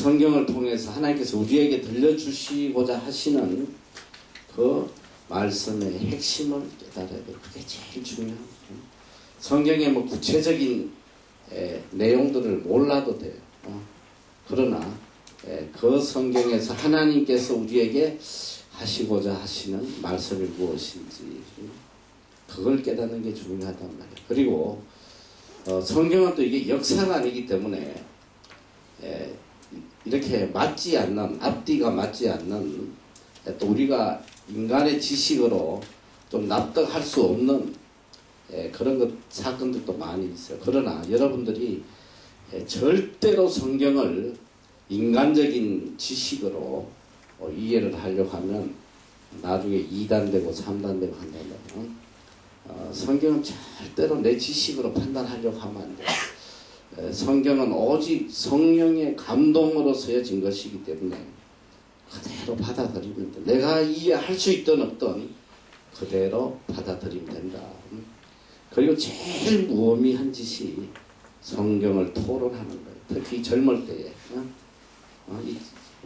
성경을 통해서 하나님께서 우리에게 들려주시고자 하시는 그 말씀의 핵심을 깨달아야 돼요. 그게 제일 중요해요. 성경의 뭐 구체적인 내용들을 몰라도 돼요. 그러나 그 성경에서 하나님께서 우리에게 하시고자 하시는 말씀이 무엇인지 그걸 깨닫는 게 중요하단 말이에요. 그리고 성경은 또 이게 역사가 아니기 때문에 이렇게 맞지 않는, 앞뒤가 맞지 않는, 또 우리가 인간의 지식으로 좀 납득할 수 없는 그런 사건들도 많이 있어요. 그러나 여러분들이 절대로 성경을 인간적인 지식으로 이해를 하려고 하면 나중에 2단되고 3단되고 한다는 거예요. 성경은 절대로 내 지식으로 판단하려고 하면 안 돼요. 성경은 오직 성령의 감동으로 쓰여진 것이기 때문에 그대로 받아들이면 돼. 내가 이해할 수 있든 없든 그대로 받아들이면 된다. 그리고 제일 무의미한 짓이 성경을 토론하는 거예요. 특히 젊을 때에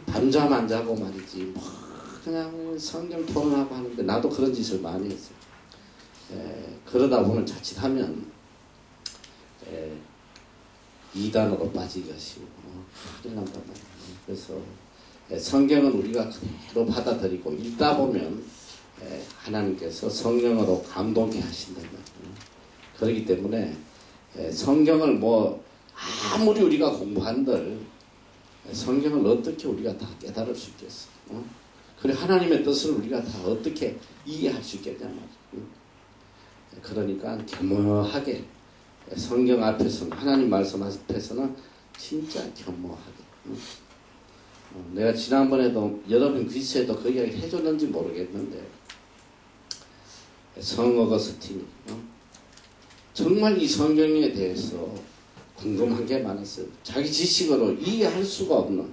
밤잠 안 자고 말이지 뭐 그냥 성경 토론하고 하는데 나도 그런 짓을 많이 했어요. 그러다 보면 자칫하면 이단으로 빠지기가 쉬워. 큰일 난단 말이에요. 그래서 성경은 우리가 그대로 받아들이고 읽다 보면 하나님께서 성령으로 감동케 하신단 말이에요. 그렇기 때문에 성경을 뭐 아무리 우리가 공부한들 성경을 어떻게 우리가 다 깨달을 수 있겠어? 그리고 하나님의 뜻을 우리가 다 어떻게 이해할 수 있겠냐 말이에요. 그러니까 겸허하게 성경 앞에서는, 하나님 말씀 앞에서는 진짜 겸허하게. 내가 지난번에도 여러분 퀴즈에도 그 이야기 해줬는지 모르겠는데 성 어거스틴이 정말 이 성경에 대해서 궁금한 게 많았어요. 자기 지식으로 이해할 수가 없는,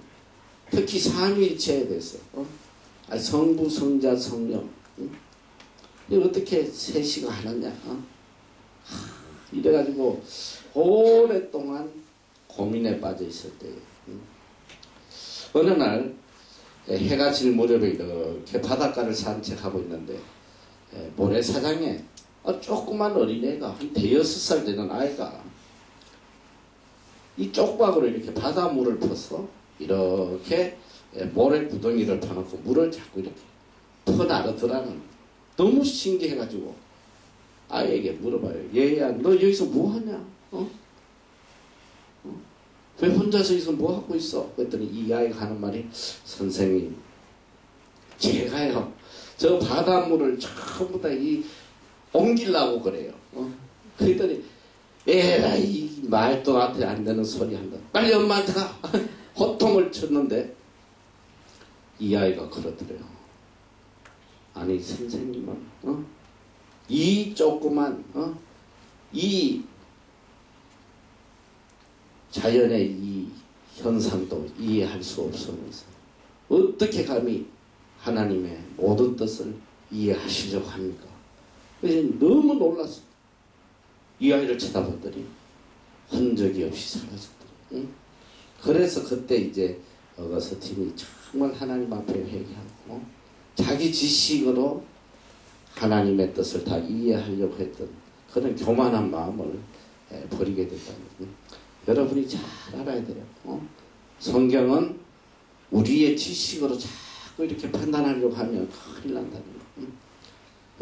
특히 삼위일체에 대해서 성부, 성자, 성령 이거 어떻게 셋이가 하느냐 이래가지고 오랫동안 고민에 빠져 있을 때예요. 어느 날 해가 질 무렵에 이렇게 바닷가를 산책하고 있는데 모래사장에 조그만 어린애가 한 대여섯 살 되는 아이가 이 쪽박으로 이렇게 바닷물을 퍼서 이렇게 모래 구덩이를 파놓고 물을 자꾸 이렇게 퍼나르더라는, 너무 신기해가지고 아이에게 물어봐요. 얘야 너 여기서 뭐하냐? 왜 혼자서 여기서 뭐하고 있어? 그랬더니 이 아이가 하는 말이, 선생님 제가요 저 바닷물을 전부 다 옮기려고 그래요. 그랬더니 에라이 말도 앞에 안 되는 소리 한다. 빨리 엄마한테 가. 호통을 쳤는데 이 아이가 그러더래요. 아니 선생님은 이 조그만 이 자연의 이 현상도 이해할 수 없으면서 어떻게 감히 하나님의 모든 뜻을 이해하시려고 합니까? 그래서 너무 놀랐어. 이 아이를 쳐다봤더니 흔적이 없이 사라졌더니. 그래서 그때 이제 어거스틴이 정말 하나님 앞에 회개하고 자기 지식으로 하나님의 뜻을 다 이해하려고 했던 그런 교만한 마음을 버리게 됐다는 거예요. 여러분이 잘 알아야 돼요. 성경은 우리의 지식으로 자꾸 이렇게 판단하려고 하면 큰일 난다는 거예요.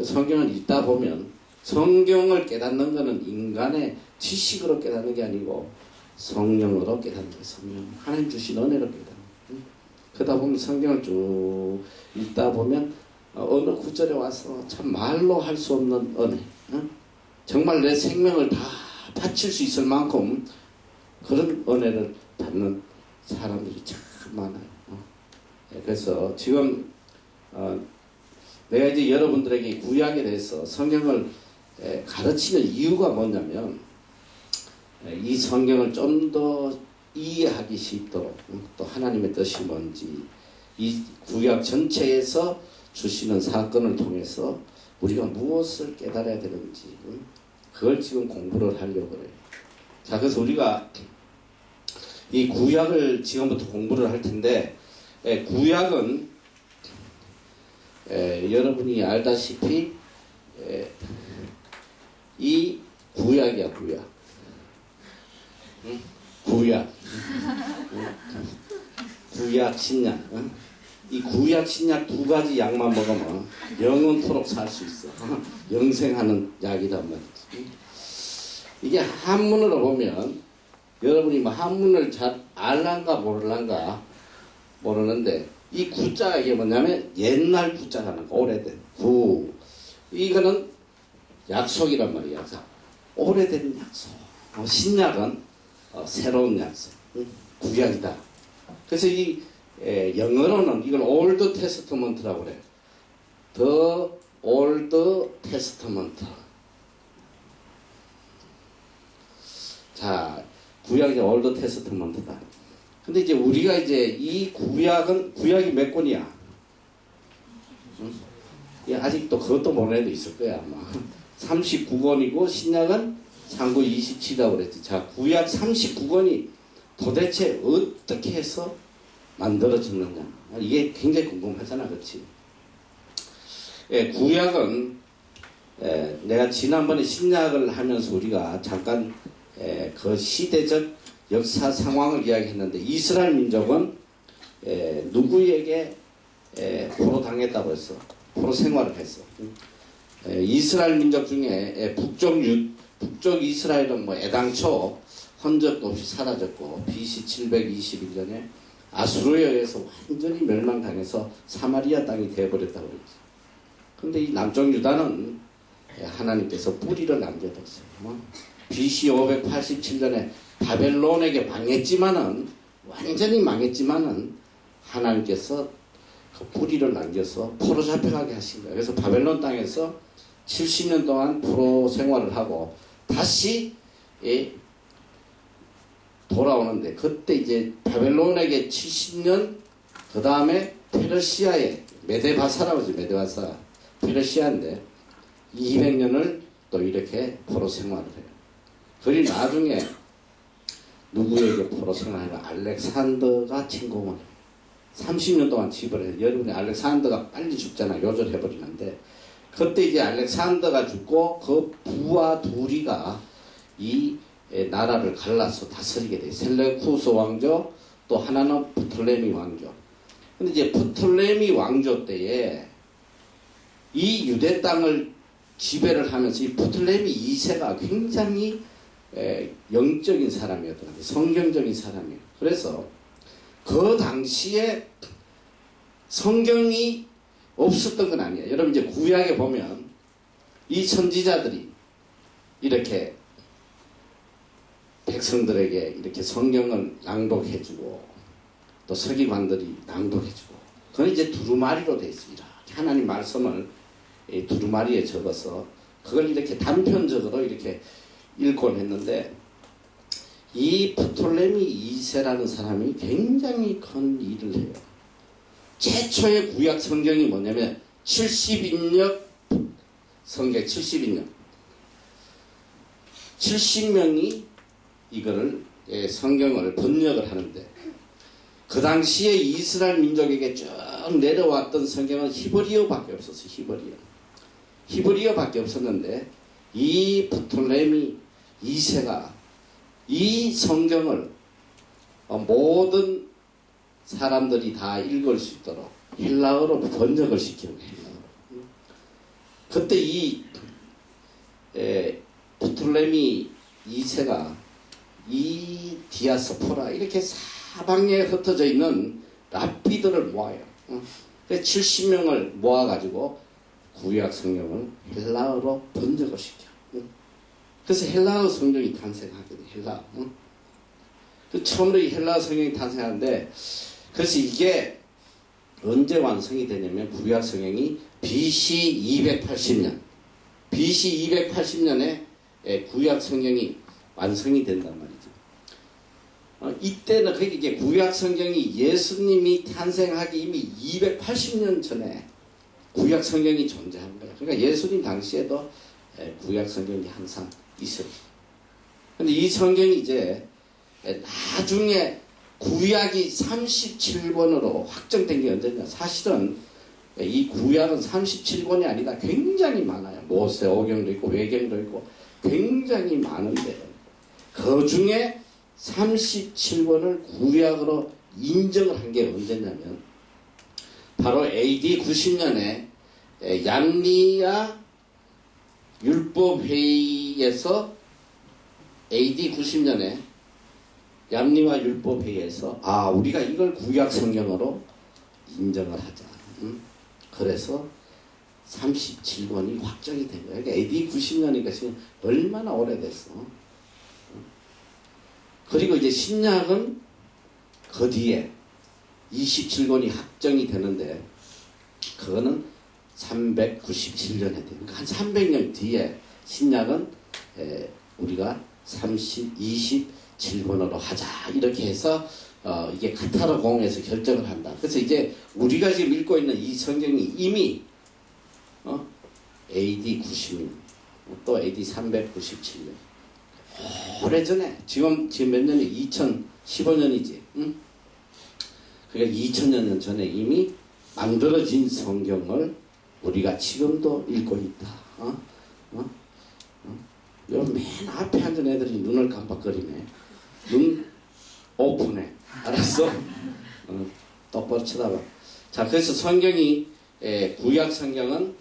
성경을 읽다 보면 성경을 깨닫는 것은 인간의 지식으로 깨닫는 게 아니고 성령으로 깨닫는 거예요. 성령, 하나님 주신 은혜로 깨닫는 거예요. 그러다 보면 성경을 쭉 읽다 보면 어느 구절에 와서 참 말로 할 수 없는 은혜, 정말 내 생명을 다 바칠 수 있을 만큼 그런 은혜를 받는 사람들이 참 많아요. 그래서 지금 내가 이제 여러분들에게 구약에 대해서 성경을 가르치는 이유가 뭐냐면 이 성경을 좀 더 이해하기 쉽도록, 또 하나님의 뜻이 뭔지 이 구약 전체에서 주시는 사건을 통해서 우리가 무엇을 깨달아야 되는지 그걸 지금 공부를 하려고 그래요. 자, 그래서 우리가 이 구약을 지금부터 공부를 할 텐데, 구약은 여러분이 알다시피 이 구약이야, 구약. 응? 구약. 구약, 신약. 응? 이 구약, 신약 두 가지 약만 먹으면 영원토록 살 수 있어. 영생하는 약이란 말이지. 이게 한문으로 보면 여러분이 뭐 한문을 잘 알란가 모를란가 모르는데, 이 구자가 이게 뭐냐면 옛날 구자라는 거, 오래된 구. 이거는 약속이란 말이야. 약속. 오래된 약속. 신약은 새로운 약속. 구약이다. 그래서 이 영어로는 이걸 올드 테스트먼트라고 그래요. The Old Testament. 자, 구약이 올드 테스트먼트다. 근데 이제 우리가 이제 이 구약이 몇 권이야? 응? 아직도 그것도 모르는 애도 있을 거야, 아마. 39권이고 신약은 상구 27이라고 그랬지. 자, 구약 39권이 도대체 어떻게 해서 만들어졌느냐. 이게 굉장히 궁금하잖아, 그렇지? 구약은 내가 지난번에 신약을 하면서 우리가 잠깐 그 시대적 역사 상황을 이야기했는데, 이스라엘 민족은 누구에게 포로 당했다고 했어? 포로 생활을 했어. 이스라엘 민족 중에 북쪽 이스라엘은 뭐 애당초 흔적도 없이 사라졌고, BC 721년에 아수르에 의해서 완전히 멸망당해서 사마리아 땅이 되어버렸다고 그랬지. 근데 이 남쪽 유다는 하나님께서 뿌리를 남겨뒀어요. BC 587년에 바벨론에게 망했지만은, 완전히 망했지만은 하나님께서 그 뿌리를 남겨서 포로 잡혀가게 하신 거예요. 그래서 바벨론 땅에서 70년 동안 포로 생활을 하고 다시 돌아오는데, 그때 이제 바벨론에게 70년, 그 다음에 페르시아에 메데바사라고 하죠. 메데바사. 페르시아인데 200년을 또 이렇게 포로 생활을 해요. 그리고 나중에 누구에게 포로 생활하면 알렉산더가 침공을 해요. 30년 동안 지배를 해요. 여러분이 알렉산더가 빨리 죽잖아. 요절해버리는데, 그때 이제 알렉산더가 죽고 그 부하 둘이가 이 나라를 갈라서 다스리게 돼요. 셀레쿠스 왕조, 또 하나는 프톨레미 왕조. 근데 이제 프톨레미 왕조 때에 이 유대 땅을 지배를 하면서 이 프톨레미 2세가 굉장히 영적인 사람이었더라고요. 성경적인 사람이에요. 그래서 그 당시에 성경이 없었던 건 아니에요. 여러분 이제 구약에 보면 이 선지자들이 이렇게 백성들에게 이렇게 성경을 낭독해주고, 또 서기관들이 낭독해주고, 그건 이제 두루마리로 되어 있습니다. 하나님 말씀을 두루마리에 적어서 그걸 이렇게 단편적으로 이렇게 읽곤 했는데, 이 프톨레미 2세라는 사람이 굉장히 큰 일을 해요. 최초의 구약 성경이 뭐냐면 70인역 성경, 70인역 70명이 이거를 성경을 번역을 하는데, 그 당시에 이스라엘 민족에게 쭉 내려왔던 성경은 히브리어밖에 없었어요. 히브리어밖에 없었는데, 이 프톨레미 2세가 이 성경을 모든 사람들이 다 읽을 수 있도록 헬라어로 번역을 시키는 거예요. 그때 이 프톨레미 2세가 이 디아스포라, 이렇게 사방에 흩어져 있는 랍비들을 모아요. 70명을 모아가지고 구약 성경을 헬라어로 번역을 시켜. 그래서 헬라어 성경이 탄생하거든요. 헬라어. 처음으로 이 헬라어 성경이 탄생하는데, 그래서 이게 언제 완성이 되냐면 구약 성경이 BC 280년, BC 280년에 구약 성경이 완성이 된단 말이죠. 이때는 그게 이제 구약 성경이 예수님이 탄생하기 이미 280년 전에 구약 성경이 존재한 거예요. 그러니까 예수님 당시에도 구약 성경이 항상 있어요. 근데 이 성경이 이제 나중에 구약이 37권으로 확정된 게 언제냐. 사실은 이 구약은 37권이 아니라 굉장히 많아요. 모세오경도 있고 외경도 있고 굉장히 많은데 그 중에 37권을 구약으로 인정을 한 게 언제냐면 바로 AD 90년에 얀니아 율법회의에서 AD 90년에 얀니와 율법회의에서 우리가 이걸 구약 성경으로 인정을 하자. 그래서 37권이 확정이 된 거예요. 그러니까 AD 90년이니까 지금 얼마나 오래됐어. 그리고 이제 신약은 그 뒤에 27권이 확정이 되는데 그거는 397년에 돼요. 그러니까 한 300년 뒤에 신약은 우리가 27권으로 하자 이렇게 해서 이게 카타르 공회에서 결정을 한다. 그래서 이제 우리가 지금 읽고 있는 이 성경이 이미 AD 90년 또 AD 397년 오래전에 지금 몇 년이 2015년이지. 응? 그러니까 2000년 전에 이미 만들어진 성경을 우리가 지금도 읽고 있다. 요 맨 앞에 앉은 애들이 눈을 깜빡거리네. 눈 오픈해. 알았어? 똑바로 쳐다봐. 자, 그래서 성경이 구약 성경은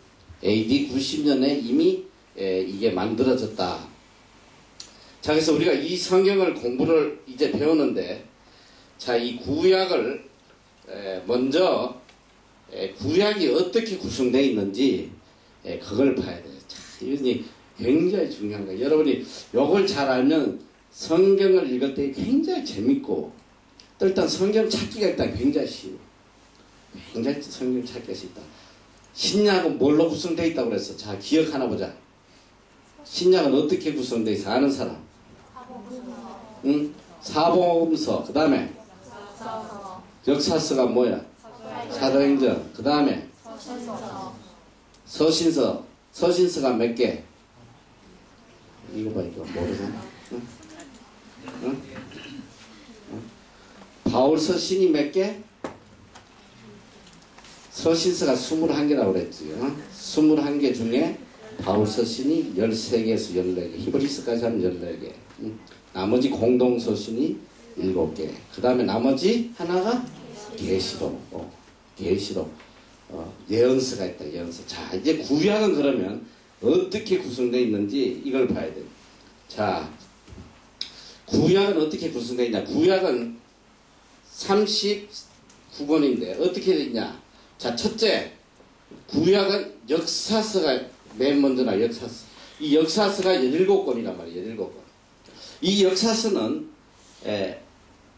AD 90년에 이미 이게 만들어졌다. 자, 그래서 우리가 이 성경을 공부를 이제 배우는데, 자, 이 구약을 먼저 구약이 어떻게 구성되어 있는지 그걸 봐야 돼요. 자, 이것이 굉장히 중요한 거예요. 여러분이 이걸 잘 알면 성경을 읽을 때 굉장히 재밌고 또 일단 성경 찾기가 일단 굉장히 쉬워. 굉장히 성경 찾기가 쉽다. 신약은 뭘로 구성되어 있다고 그랬어? 자, 기억하나 보자. 신약은 어떻게 구성되어 있어? 아는 사람? 응? 사복음서. 그 다음에 역사서가 뭐야? 사도행전. 그 다음에 서신서. 서신서가 몇 개? 이거 봐, 이거 모르잖아. 응? 응? 응? 바울 서신이 몇 개? 서신서가 21개라고 그랬지. 21개 중에 바울 서신이 13개에서 14개, 히브리서까지 하면 14개. 나머지 공동 서신이 7개. 그 다음에 나머지 하나가 계시록. 계시록. 예언서가 있다. 예언서. 자, 이제 구약은 그러면 어떻게 구성되어 있는지 이걸 봐야 돼요. 자, 구약은 어떻게 구성되어 있냐? 구약은 39권인데 어떻게 되어 있냐? 자, 첫째, 구약은 역사서가 맨 먼저나 역사서. 이 역사서가 17권이란 말이에요. 17권. 이 역사서는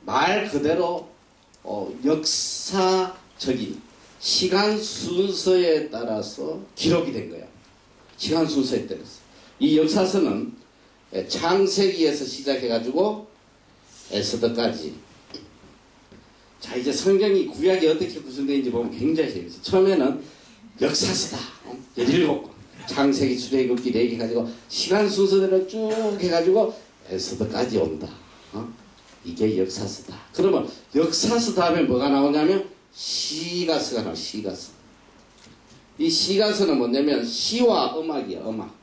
말 그대로 역사적인 시간 순서에 따라서 기록이 된 거야. 시간 순서에 따라서. 이 역사서는 창세기에서 시작해가지고 에스더까지. 자, 이제 성경이 구약이 어떻게 구성되는지 보면 굉장히 재밌어요. 처음에는 역사서다. 17권. 창세기, 출애굽기, 레위기 가지고 시간 순서대로 쭉 해가지고 에스더까지 온다. 이게 역사서다. 그러면 역사서 다음에 뭐가 나오냐면 시가서가 나와요. 시가서. 이 시가서는 뭐냐면 시와 음악이야. 음악.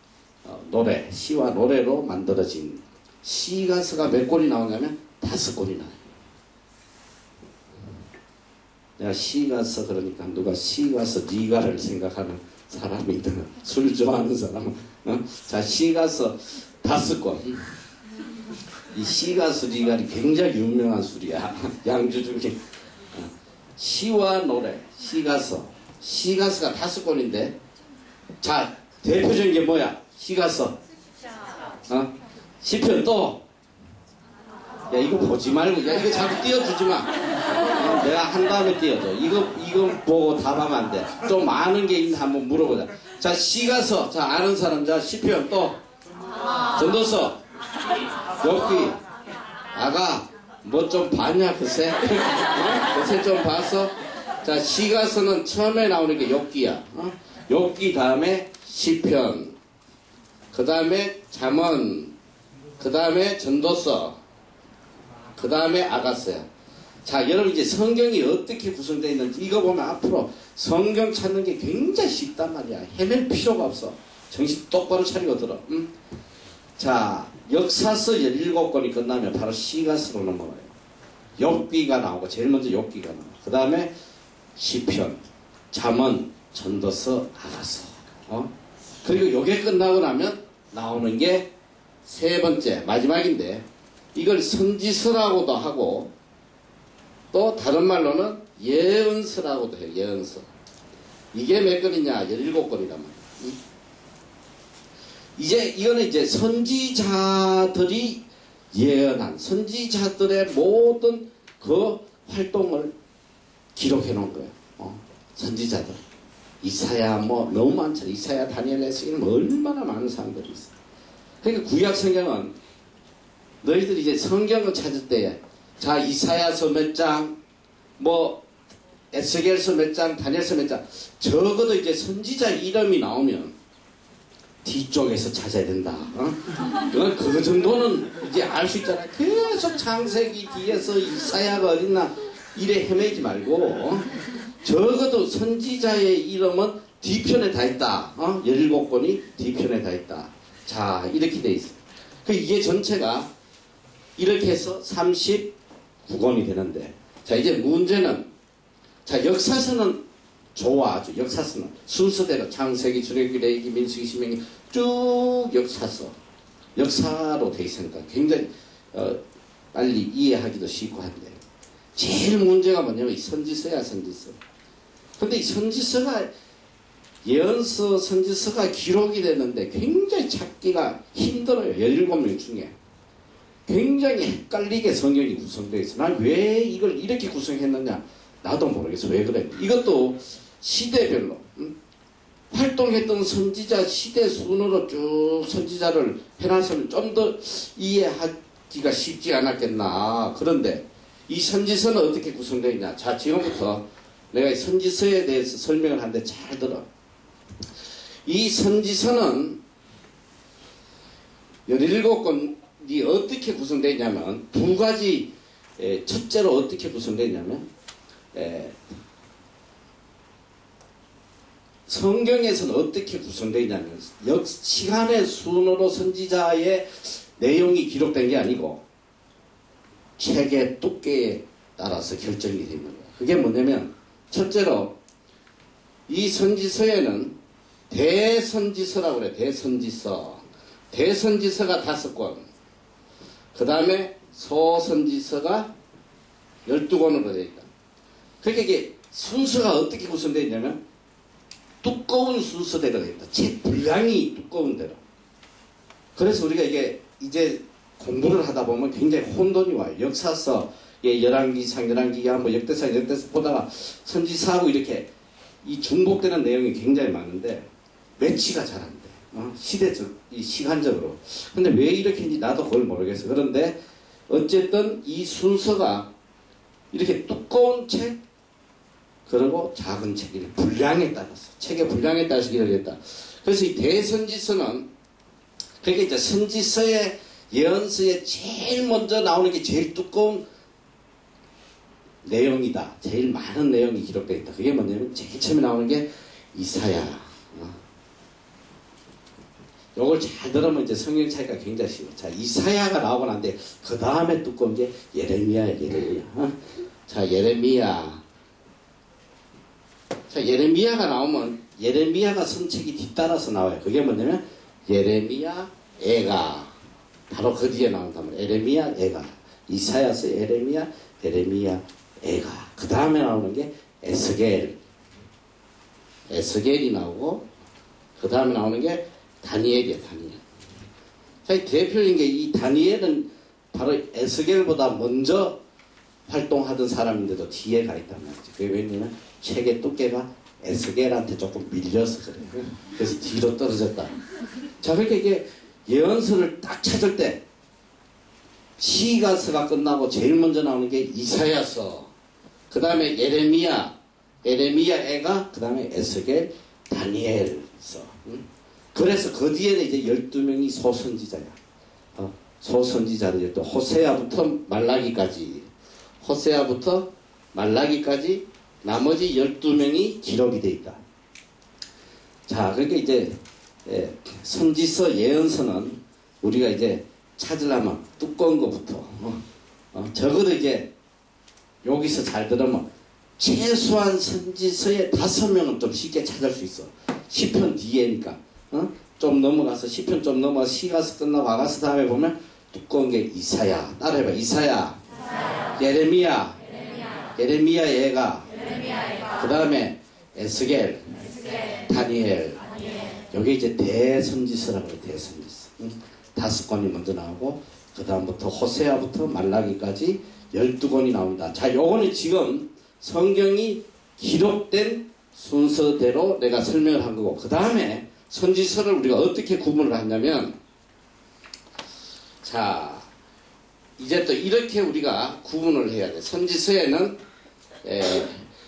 노래. 시와 노래로 만들어진 시가서가 몇 권이 나오냐면 5권이 나와요. 내가 시가서 그러니까 누가 시가서 니가를 생각하는 사람이든 술 좋아하는 사람. 자, 시가서 5권. 이 시가서 니가리 굉장히 유명한 술이야. 양주 중에. 시와 노래, 시가서. 시가서가 5권인데, 자, 대표적인 게 뭐야? 시가서. 시편 또. 야, 이거 보지 말고, 야, 이거 자꾸 띄워주지 마. 내가 한 다음에 띄워줘. 이거 보고 답하면 안 돼. 좀 아는 게 있나 한번 물어보자. 자, 시가서. 자, 아는 사람. 자, 시편 또. 전도서. 욥기. 아가. 뭐 좀 봤냐, 그새? 그새 좀 봤어? 자, 시가서는 처음에 나오는 게 욥기야. 욥기 다음에 시편. 그 다음에 잠언. 그 다음에 전도서. 그 다음에 아가서야. 자, 여러분 이제 성경이 어떻게 구성되어 있는지 이거 보면 앞으로 성경 찾는 게 굉장히 쉽단 말이야. 헤맬 필요가 없어. 정신 똑바로 차리고 들어. 응? 자, 역사서 17권이 끝나면 바로 시가서로 넘어가요. 욥기가 나오고 제일 먼저 욥기가 나와. 그 다음에 시편, 잠언, 전도서, 아가서. 그리고 요게 끝나고 나면 나오는 게 세 번째 마지막인데 이걸 선지서라고도 하고 또 다른 말로는 예언서라고도 해요. 예언서. 이게 몇 권이냐? 17권이란 말이야. 이제 이거는 이제 선지자들이 예언한 선지자들의 모든 그 활동을 기록해 놓은 거예요. 선지자들. 이사야 뭐 너무 많잖아요. 이사야, 다니엘, 에스겔 얼마나 많은 사람들이 있어요. 그러니까 구약 성경은 너희들이 이제 성경을 찾을 때에 자 이사야서 몇 장, 뭐 에스겔서 몇 장, 다니엘서 몇 장 적어도 이제 선지자 이름이 나오면 뒤쪽에서 찾아야 된다. 그 정도는 이제 알 수 있잖아요. 계속 창세기 뒤에서 이사야가 어딨나 이래 헤매지 말고 적어도 선지자의 이름은 뒤편에 다 있다. 17권이 뒤편에 다 있다. 자, 이렇게 돼 있어요. 이게 전체가 이렇게 해서 39권이 되는데, 자, 이제 문제는, 자, 역사서는 좋아, 아주. 역사서는 순서대로 창세기, 출애굽기, 레위기, 민수기, 신명기 쭉 역사서. 역사로 돼 있으니까 굉장히 빨리 이해하기도 쉽고 한데, 제일 문제가 뭐냐면 이 선지서야, 선지서. 근데 이 선지서가 예언서, 선지서가 기록이 되는데 굉장히 찾기가 힘들어요. 17명 중에. 굉장히 헷갈리게 성경이 구성되어 있어. 난 왜 이걸 이렇게 구성했느냐? 나도 모르겠어. 왜 그래? 이것도 시대별로 활동했던 선지자 시대 순으로 쭉 선지자를 해놨으면 좀 더 이해하기가 쉽지 않았겠나. 그런데 이 선지서는 어떻게 구성되어 있냐? 자, 지금부터 내가 이 선지서에 대해서 설명을 하는데 잘 들어. 이 선지서는 17권이 어떻게 구성되어 있냐면 두 가지, 첫째로 어떻게 구성되어 있냐면 성경에서는 어떻게 구성되어 있냐면 시간의 순으로 선지자의 내용이 기록된 게 아니고 책의 두께에 따라서 결정이 되는 거예요. 그게 뭐냐면 첫째로 이 선지서에는 대선지서라고 그래. 대선지서. 대선지서가 5권. 그 다음에 소선지서가 12권으로 되어 있다. 그러니까 이게 순서가 어떻게 구성되어 있냐면 두꺼운 순서대로 되어 있다. 책 분량이 두꺼운 대로. 그래서 우리가 이게 이제 공부를 하다 보면 굉장히 혼돈이 와요. 역사서, 열왕기상, 열왕기하, 뭐 역대상, 역대서 보다가 선지서하고 이렇게 이 중복되는 내용이 굉장히 많은데 매치가 잘 안 돼. 시대적, 이 시간적으로. 근데 왜 이렇게 했는지 나도 그걸 모르겠어. 그런데 어쨌든 이 순서가 이렇게 두꺼운 책, 그리고 작은 책, 이 분량에 따라서, 책의 분량에 따라서 기록했다. 그래서 이 대선지서는, 그러니까 이제 선지서의, 예언서에 제일 먼저 나오는 게 제일 두꺼운 내용이다. 제일 많은 내용이 기록되어 있다. 그게 뭐냐면 제일 처음에 나오는 게 이사야. 요걸 잘 들으면 이제 성경 차이가 굉장히 쉬워. 자, 이사야가 나오고 난데 그 다음에 두꺼운 게 예레미야야, 예레미야. 자, 예레미야. 자, 예레미야가 나오면 예레미야가 쓴 책이 뒤따라서 나와요. 그게 뭐냐면 예레미야, 애가. 바로 그 뒤에 나온단 말이에요. 예레미야, 애가. 이사야서 예레미야, 예레미야, 애가. 그 다음에 나오는 게 에스겔. 에스겔이 나오고 그 다음에 나오는 게 다니엘이야, 다니엘. 자, 대표적인 게 이 다니엘은 바로 에스겔보다 먼저 활동하던 사람인데도 뒤에 가 있단 말이지. 그게 왜냐면 책의 두께가 에스겔한테 조금 밀려서 그래요. 그래서 뒤로 떨어졌다. 자, 그러니까 이게 예언서를 딱 찾을 때 시가서가 끝나고 제일 먼저 나오는 게 이사야서, 그 다음에 예레미야, 예레미야 애가, 그 다음에 에스겔, 다니엘서. 그래서 그 뒤에는 이제 12명이 소선지자야. 소선지자들이 또 호세아부터 말라기까지 나머지 12명이 기록이 되어 있다. 자, 그러니까 이제 선지서, 예언서는 우리가 이제 찾으려면 두꺼운 것부터 적어도 이제 여기서 잘 들으면 최소한 선지서의 5명은 좀 쉽게 찾을 수 있어. 시편 뒤에니까 좀 넘어가서 시편 좀 넘어가서 시가서 끝나고 아가서 다음에 보면 두꺼운 게 이사야. 따라해봐. 이사야. 예레미야. 예가 그 다음에 에스겔, 다니엘. 여기 이제 대선지서라고 해요. 대선지서. 5권이 먼저 나오고 그 다음부터 호세아부터 말라기까지 12권이 나옵니다. 자, 요거는 지금 성경이 기록된 순서대로 내가 설명을 한 거고, 그 다음에 선지서를 우리가 어떻게 구분을 하냐면, 자, 이제 또 이렇게 우리가 구분을 해야 돼. 선지서에는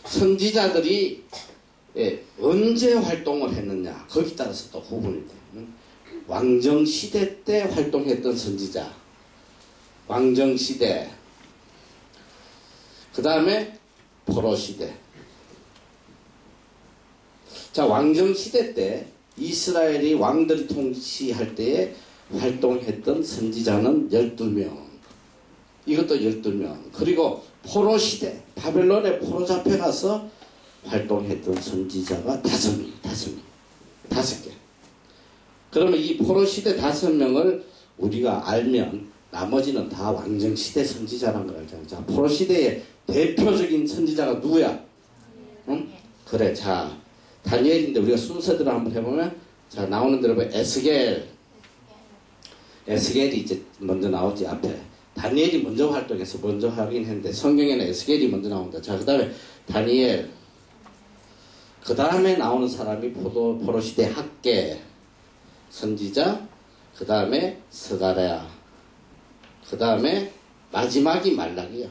선지자들이 언제 활동을 했느냐, 거기 따라서 또 구분이 돼. 왕정시대 때 활동했던 선지자, 왕정시대, 그 다음에 포로시대. 자, 왕정시대 때 이스라엘이 왕들이 통치할 때에 활동했던 선지자는 12명. 이것도 12명. 그리고 포로시대, 바벨론에 포로 잡혀가서 활동했던 선지자가 5명. 5개. 그러면 이 포로시대 5명을 우리가 알면 나머지는 다 왕정시대 선지자라는 걸 알잖아. 자, 포로시대의 대표적인 선지자가 누구야? 응? 그래. 자, 다니엘인데 우리가 순서대로 한번 해보면, 자, 나오는 대로 보면 에스겔이 이제 먼저 나오지, 앞에. 다니엘이 먼저 활동해서 먼저 하긴 했는데 성경에는 에스겔이 먼저 나온다. 자, 그 다음에 다니엘, 그 다음에 나오는 사람이 포로시대 학개 선지자, 그 다음에 스가랴, 그 다음에 마지막이 말라기야.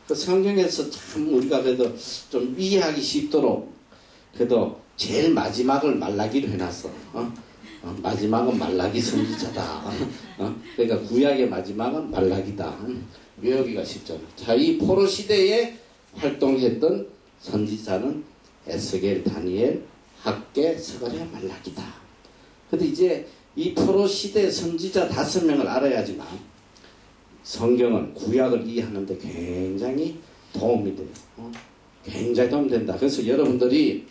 그 성경에서 참 우리가 그래도 좀 이해하기 쉽도록 그래도 제일 마지막을 말라기로 해놨어. 마지막은 말라기 선지자다. 그러니까 구약의 마지막은 말라기다. 외우기가 쉽잖아. 자, 이 포로 시대에 활동했던 선지자는 에스겔, 다니엘, 학개, 스가랴, 말라기다. 근데 이제 이 포로 시대 선지자 5명을 알아야지만 성경은 구약을 이해하는데 굉장히 도움이 돼요. 굉장히 도움이 된다. 그래서 여러분들이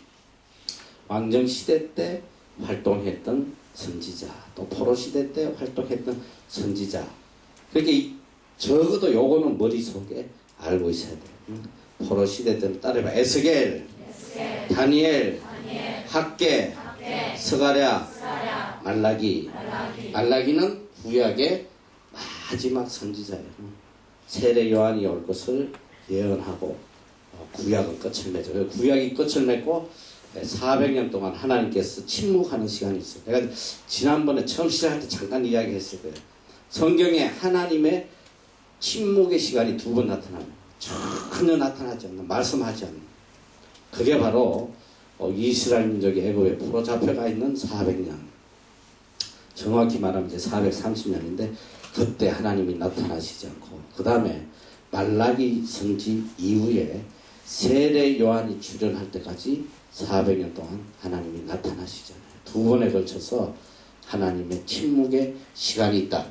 왕정시대 때 활동했던 선지자, 또 포로시대 때 활동했던 선지자, 그렇게 적어도 요거는 머릿속에 알고 있어야 돼요. 포로시대 때는 따라해봐. 에스겔, 다니엘, 학개, 스가랴, 말라기. 말라기는 구약의 마지막 선지자예요. 세례 요한이 올 것을 예언하고 구약은 끝을 맺어요. 구약이 끝을 맺고 400년 동안 하나님께서 침묵하는 시간이 있어요. 내가 지난번에 처음 시작할 때 잠깐 이야기했을 거예요. 성경에 하나님의 침묵의 시간이 2번 나타납니다. 전혀 나타나지 않는, 말씀하지 않는. 그게 바로 이스라엘 민족이 애굽에 포로 잡혀가 있는 400년. 정확히 말하면 이제 430년인데 그때 하나님이 나타나시지 않고, 그 다음에 말라기 성지 이후에 세례 요한이 출현할 때까지 400년 동안 하나님이 나타나시잖아요. 2번에 걸쳐서 하나님의 침묵의 시간이 있다.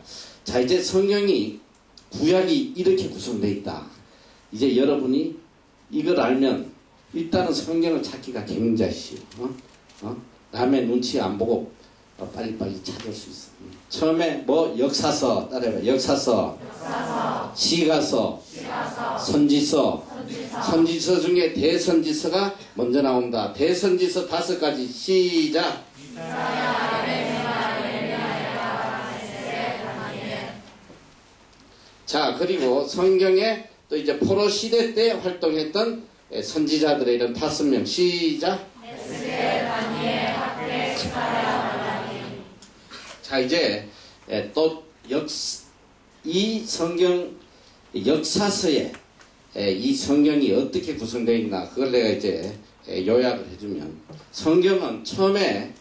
자, 이제 성경이, 구약이 이렇게 구성되어 있다. 이제 여러분이 이걸 알면 일단은 성경을 찾기가 굉장히 쉬워. 남의 눈치 안 보고 빨리빨리 찾을 수 있어. 처음에 뭐 역사서, 따라해봐. 역사서, 시가서, 선지서. 선지서 중에 대선지서가 먼저 나온다. 대선지서 5가지. 시작. 자, 그리고 성경에 또 이제 포로 시대 때 활동했던 선지자들의 이런 5명. 시작. 자, 이제 또 이 성경 역사서에 이 성경이 어떻게 구성되어 있나, 그걸 내가 이제 요약을 해주면, 성경은 처음에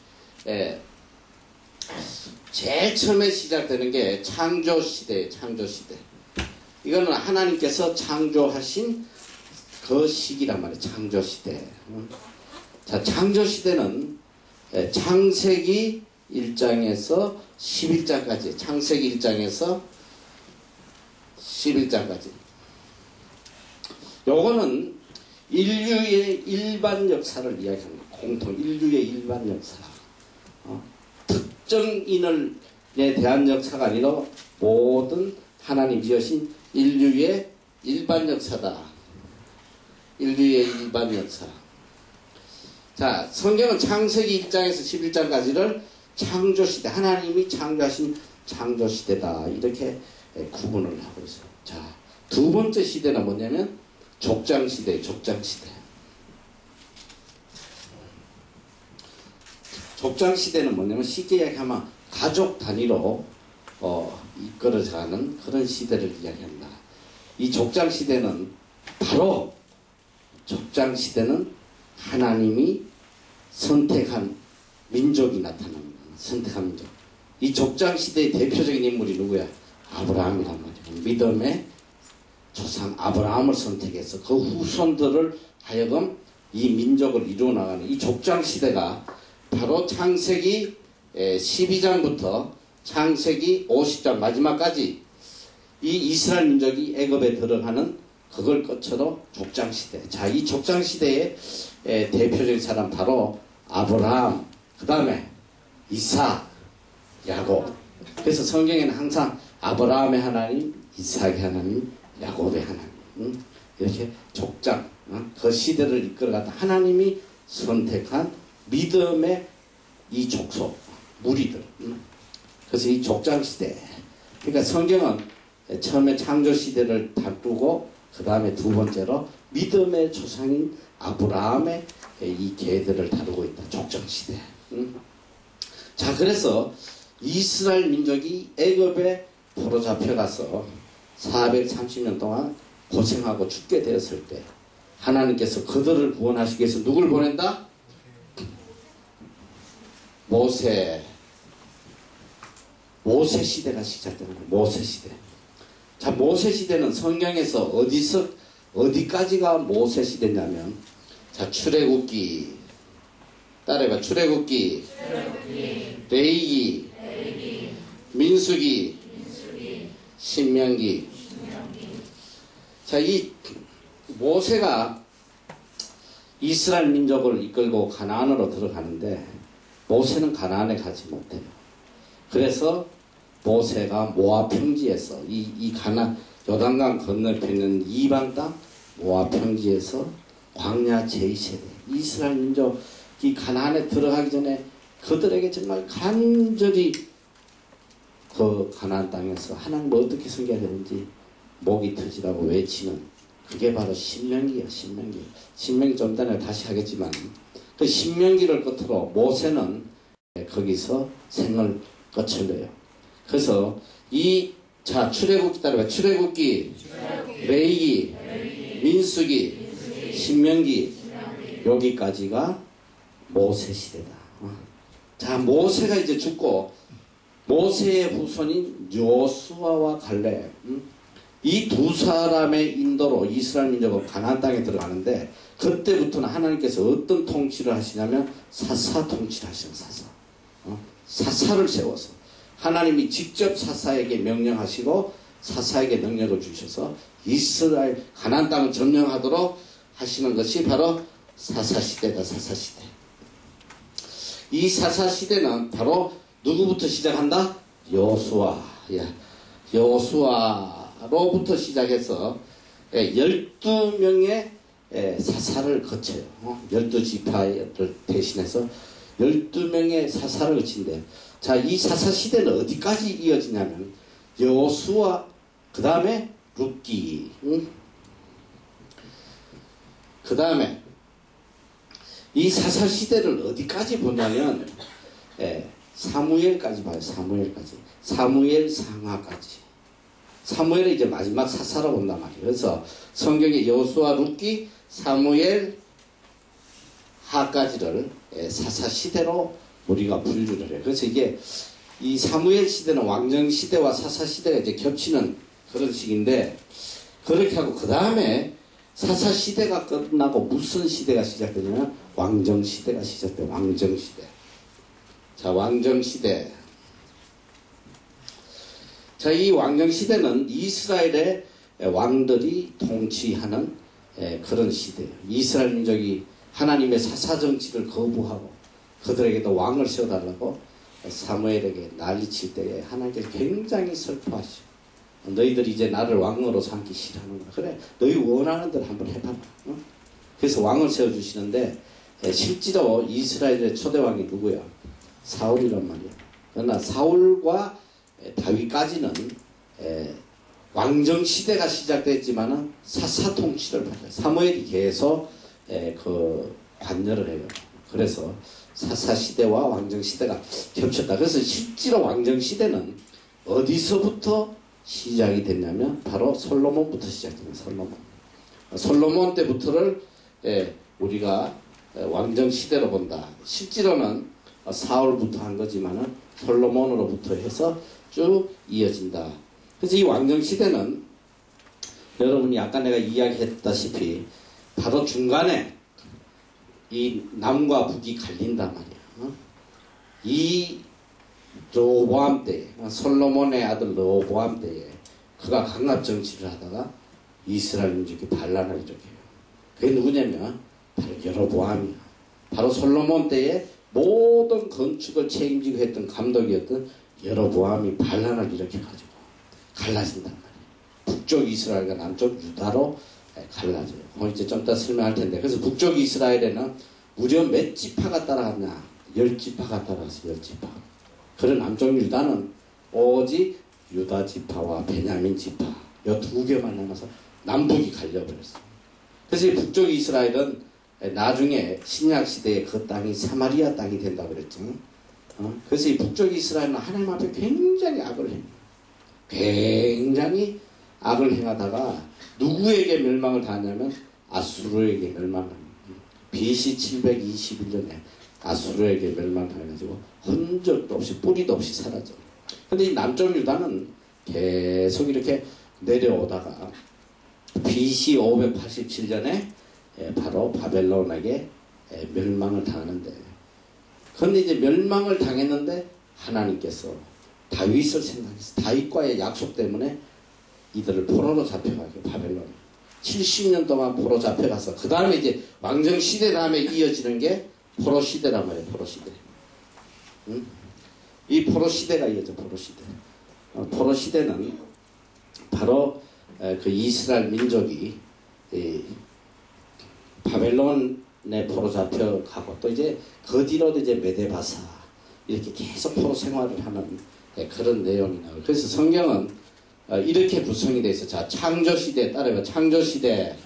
제일 처음에 시작되는 게 창조시대예요. 창조시대. 이거는 하나님께서 창조하신 그 시기란 말이에요. 창조시대. 자, 창조시대는 창세기 1장에서 11장까지, 창세기 1장에서 11장까지. 요거는 인류의 일반 역사를 이야기합니다. 공통 인류의 일반 역사. 특정인에 대한 역사가 아니라 모든 하나님 지으신 인류의 일반 역사다. 인류의 일반 역사. 자, 성경은 창세기 1장에서 11장까지를 창조시대, 하나님이 창조하신 창조시대다. 이렇게 구분을 하고 있어요. 자, 두 번째 시대는 뭐냐면 족장시대, 족장시대. 족장시대는 뭐냐면 쉽게 이야기하면 가족 단위로 이끌어가는 그런 시대를 이야기합니다. 이 족장시대는 바로 족장시대는 하나님이 선택한 민족이 나타납니다. 선택한 민족. 이 족장시대의 대표적인 인물이 누구야? 아브라함이란 말이에요. 믿음의 조상 아브라함을 선택해서 그 후손들을 하여금 이 민족을 이루어나가는 이 족장시대가 바로 창세기 12장부터 창세기 50장 마지막까지 이 이스라엘 민족이 애굽에 들어가는 그걸 끝으로 족장시대. 자, 이 족장시대의 대표적인 사람 바로 아브라함, 그 다음에 이삭, 야곱. 그래서 성경에는 항상 아브라함의 하나님, 이삭의 하나님, 야곱의 하나님, 이렇게 족장, 그 시대를 이끌어갔다. 하나님이 선택한 믿음의 이 족속, 무리들. 그래서 이 족장시대. 그러니까 성경은 처음에 창조시대를 다루고 그 다음에 두 번째로 믿음의 조상인 아브라함의 이 계들을 다루고 있다. 족장시대. 자, 그래서 이스라엘 민족이 애굽에 포로 잡혀가서 430년 동안 고생하고 죽게 되었을 때 하나님께서 그들을 구원하시기 위해서 누굴 보낸다? 모세 시대가 시작되는 거예요. 모세 시대. 자, 모세 시대는 성경에서 어디까지가 모세 시대냐면, 자, 출애굽기, 따라해봐. 출애굽기, 레위기, 민수기, 신명기. 자, 이 모세가 이스라엘 민족을 이끌고 가나안으로 들어가는데 모세는 가나안에 가지 못해요. 그래서 모세가 모압 평지에서 요단강 건너편에 있는 이방 땅 모압 평지에서 광야 제2세대 이스라엘 민족이 가나안에 들어가기 전에 그들에게 정말 간절히 그 가나안 땅에서 하나님을 어떻게 섬겨야 되는지 목이 터지라고 외치는 그게 바로 신명기야. 신명기 좀 전에 다시 하겠지만 그 신명기를 끝으로 모세는 거기서 생을 거칠려요. 그래서 자, 출애굽기 따라가. 출애굽기, 레위기, 민수기, 신명기, 여기까지가 모세 시대다. 자, 모세가 이제 죽고 모세의 후손인 여호수아와 갈렙, 이 두 사람의 인도로 이스라엘 민족은 가나안 땅에 들어가는데 그때부터는 하나님께서 어떤 통치를 하시냐면 사사 통치를 하시는 사사를 세워서 하나님이 직접 사사에게 명령하시고 사사에게 능력을 주셔서 이스라엘 가나안 땅을 점령하도록 하시는 것이 바로 사사시대다. 사사시대. 이 사사시대는 바로 누구부터 시작한다? 여호수아로부터 시작해서 12명의 사사를 거쳐요. 12지파를 대신해서 12명의 사사를 거친대. 자, 이 사사시대는 어디까지 이어지냐면 여호수아, 그 다음에 룻기, 그 다음에 이 사사시대를 어디까지 보냐면 사무엘까지 봐요. 사무엘 상하까지. 사무엘은 이제 마지막 사사로 본단 말이에요. 그래서 성경에 여호수아, 룻기, 사무엘, 하까지를 사사시대로 우리가 분류를 해요. 그래서 이게 이 사무엘 시대는 왕정 시대와 사사 시대가 이제 겹치는 그런 시기인데, 그렇게 하고 그 다음에 사사 시대가 끝나고 무슨 시대가 시작되냐면 왕정 시대가 시작돼요. 왕정 시대. 자, 왕정 시대. 자, 이 왕정 시대는 이스라엘의 왕들이 통치하는 그런 시대예요. 이스라엘 민족이 하나님의 사사 정치를 거부하고 그들에게도 왕을 세워달라고 사무엘에게 난리칠 때에 하나님께서 굉장히 슬퍼하시고, 너희들이 이제 나를 왕으로 삼기 싫어하는 거야. 그래, 너희 원하는 대로 한번 해봐라. 어? 그래서 왕을 세워주시는데, 실제로 이스라엘의 초대왕이 누구야? 사울이란 말이야. 그러나 사울과 다윗까지는 왕정 시대가 시작됐지만은 사사 통치를 받아요. 사무엘이 계속 그 관여를 해요. 그래서 사사 시대와 왕정 시대가 겹쳤다. 그래서 실제로 왕정 시대는 어디서부터 시작이 됐냐면 바로 솔로몬부터 시작됩니다. 솔로몬 때부터를 우리가 왕정 시대로 본다. 실제로는 사울부터 한 거지만은 솔로몬으로부터 해서 쭉 이어진다. 그래서 이 왕정 시대는 여러분이 아까 내가 이야기했다시피 바로 중간에 이 남과 북이 갈린단 말이야. 이 르호보암 때, 솔로몬의 아들 르호보암 때에 그가 강압 정치를 하다가 이스라엘 민족이 반란을 일으켜요. 그게 누구냐면 바로 여로보암이야. 바로 솔로몬 때에 모든 건축을 책임지고 했던 감독이었던 여로보암이 반란을 일으켜가지고 갈라진단 말이에요. 북쪽 이스라엘과 남쪽 유다로 갈라져요. 이제 좀 이따 설명할 텐데, 그래서 북쪽 이스라엘에는 무려 몇 지파가 따라갔냐? 10지파가 따라갔어요. 10지파. 그런 남쪽 유다는 오직 유다 지파와 베냐민 지파 이 두 개만 남아서 남북이 갈려버렸어요. 그래서 이 북쪽 이스라엘은 나중에 신약 시대에 그 땅이 사마리아 땅이 된다고 그랬죠. 그래서 이 북쪽 이스라엘은 하나님 앞에 굉장히 악을 해요. 굉장히 악을 행하다가 누구에게 멸망을 당하냐면 아수르에게 멸망을 합니다. BC 721년에 아수르에게 멸망당해가지고 흔적도 없이 뿌리도 없이 사라져. 근데 이 남쪽 유다는 계속 이렇게 내려오다가 BC 587년에 바로 바벨론에게 멸망을 당하는데, 그런데 이제 멸망을 당했는데 하나님께서 다윗을 생각해서 다윗과의 약속 때문에 이들을 포로로 잡혀가게 바벨론 70년 동안 포로 잡혀가서 그 다음에 이제 왕정 시대 다음에 이어지는 게 포로 시대란 말이에요. 포로 시대. 응? 이 포로 시대가 이어져. 포로 시대. 포로 시대는 바로 그 이스라엘 민족이 바벨론에 포로 잡혀가고 또 이제 그 뒤로도 이제 메데바사 이렇게 계속 포로 생활을 하는 그런 내용이 나와요. 그래서 성경은 이렇게 구성이 되어 있어요. 자, 창조시대 따라해봐. 창조시대,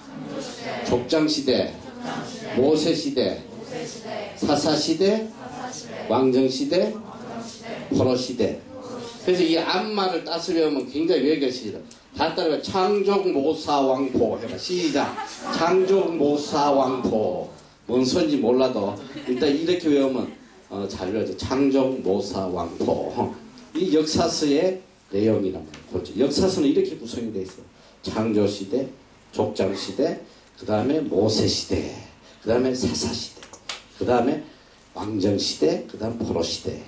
족장시대, 모세시대, 사사시대, 왕정시대, 포로시대. 그래서 이 앞말을 따스려면 굉장히 외겨시다. 다 따라해봐. 창족모사왕포 해봐. 시작. 창족모사왕포. 뭔 소리인지 몰라도 일단 이렇게 외우면 잘 외워져. 창족모사왕포. 이 역사서의 내용이란 말이에요. 그렇죠. 역사서는 이렇게 구성이 되어 있어요. 창조시대, 족장시대, 그 다음에 모세시대, 그 다음에 사사시대, 그 다음에 왕정시대, 그 다음 포로시대.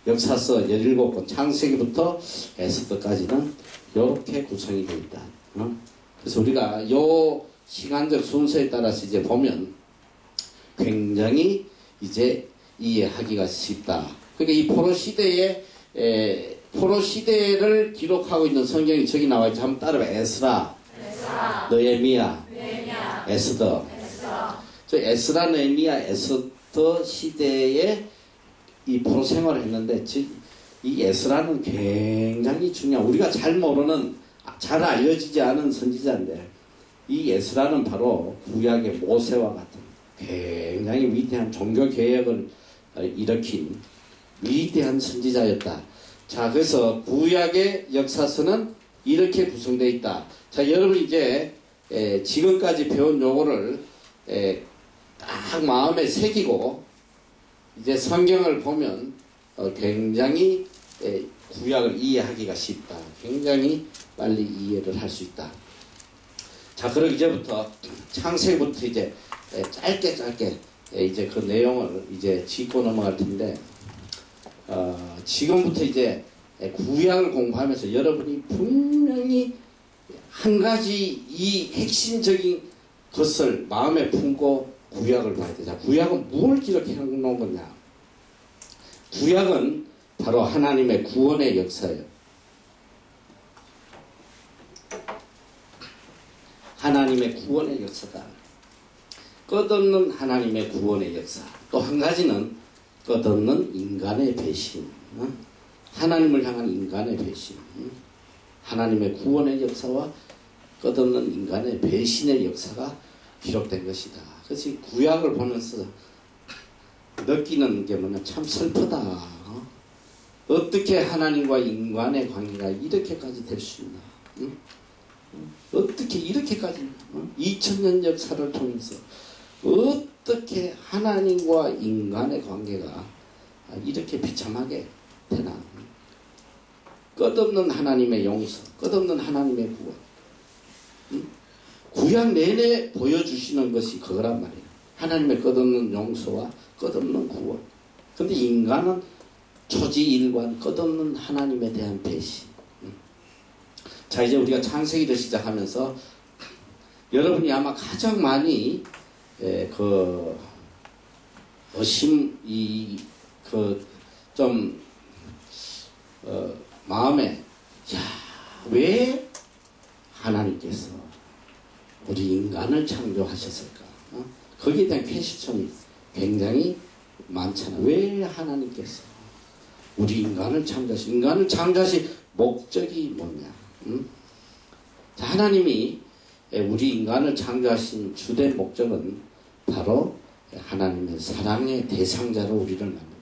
역사서 17권, 창세기부터 에스더까지는 이렇게 구성이 되어 있다. 그래서 우리가 요 시간적 순서에 따라서 이제 보면 굉장히 이제 이해하기가 쉽다. 그러니까 이 포로 시대를 기록하고 있는 성경이 저기 나와 있죠. 한번 따라봐. 에스라, 느헤미야, 에스더. 저 에스라, 느헤미야, 에스더 시대에 이 포로 생활을 했는데, 이 에스라는 굉장히 중요한, 우리가 잘 모르는, 잘 알려지지 않은 선지자인데, 이 에스라는 바로 구약의 모세와 같은 굉장히 위대한 종교개혁을 일으킨 위대한 선지자였다. 자, 그래서 구약의 역사서는 이렇게 구성되어 있다. 자, 여러분 이제 지금까지 배운 요거를 딱 마음에 새기고 이제 성경을 보면 굉장히 구약을 이해하기가 쉽다. 굉장히 빨리 이해를 할 수 있다. 자, 그럼 이제부터 창세기부터 이제 짧게 이제 그 내용을 이제 짚고 넘어갈 텐데, 지금부터 이제 구약을 공부하면서 여러분이 분명히 한 가지 이 핵심적인 것을 마음에 품고 구약을 봐야 돼. 자, 구약은 뭘 기록해 놓은 거냐? 구약은 바로 하나님의 구원의 역사예요. 하나님의 구원의 역사다. 끝없는 하나님의 구원의 역사. 또 한 가지는 끝없는 인간의 배신. 하나님을 향한 인간의 배신. 하나님의 구원의 역사와 끝없는 인간의 배신의 역사가 기록된 것이다. 그래서 구약을 보면서 느끼는 게 뭐냐, 참 슬프다. 어떻게 하나님과 인간의 관계가 이렇게까지 될 수 있나? 어떻게 이렇게까지 2000년 역사를 통해서 어떻게 하나님과 인간의 관계가 이렇게 비참하게 되나? 끝없는 하나님의 용서, 끝없는 하나님의 구원. 구약 내내 보여주시는 것이 그거란 말이에요. 하나님의 끝없는 용서와 끝없는 구원. 근데 인간은 초지일관, 끝없는 하나님에 대한 배신. 자, 이제 우리가 창세기를 시작하면서 여러분이 아마 가장 많이 마음에, 야, 왜 하나님께서 우리 인간을 창조하셨을까? 거기에 대한 퀘스천이 굉장히 많잖아. 왜 하나님께서 우리 인간을 창조하신 목적이 뭐냐? 자, 하나님이 우리 인간을 창조하신 주된 목적은 바로 하나님의 사랑의 대상자로 우리를 만듭니다.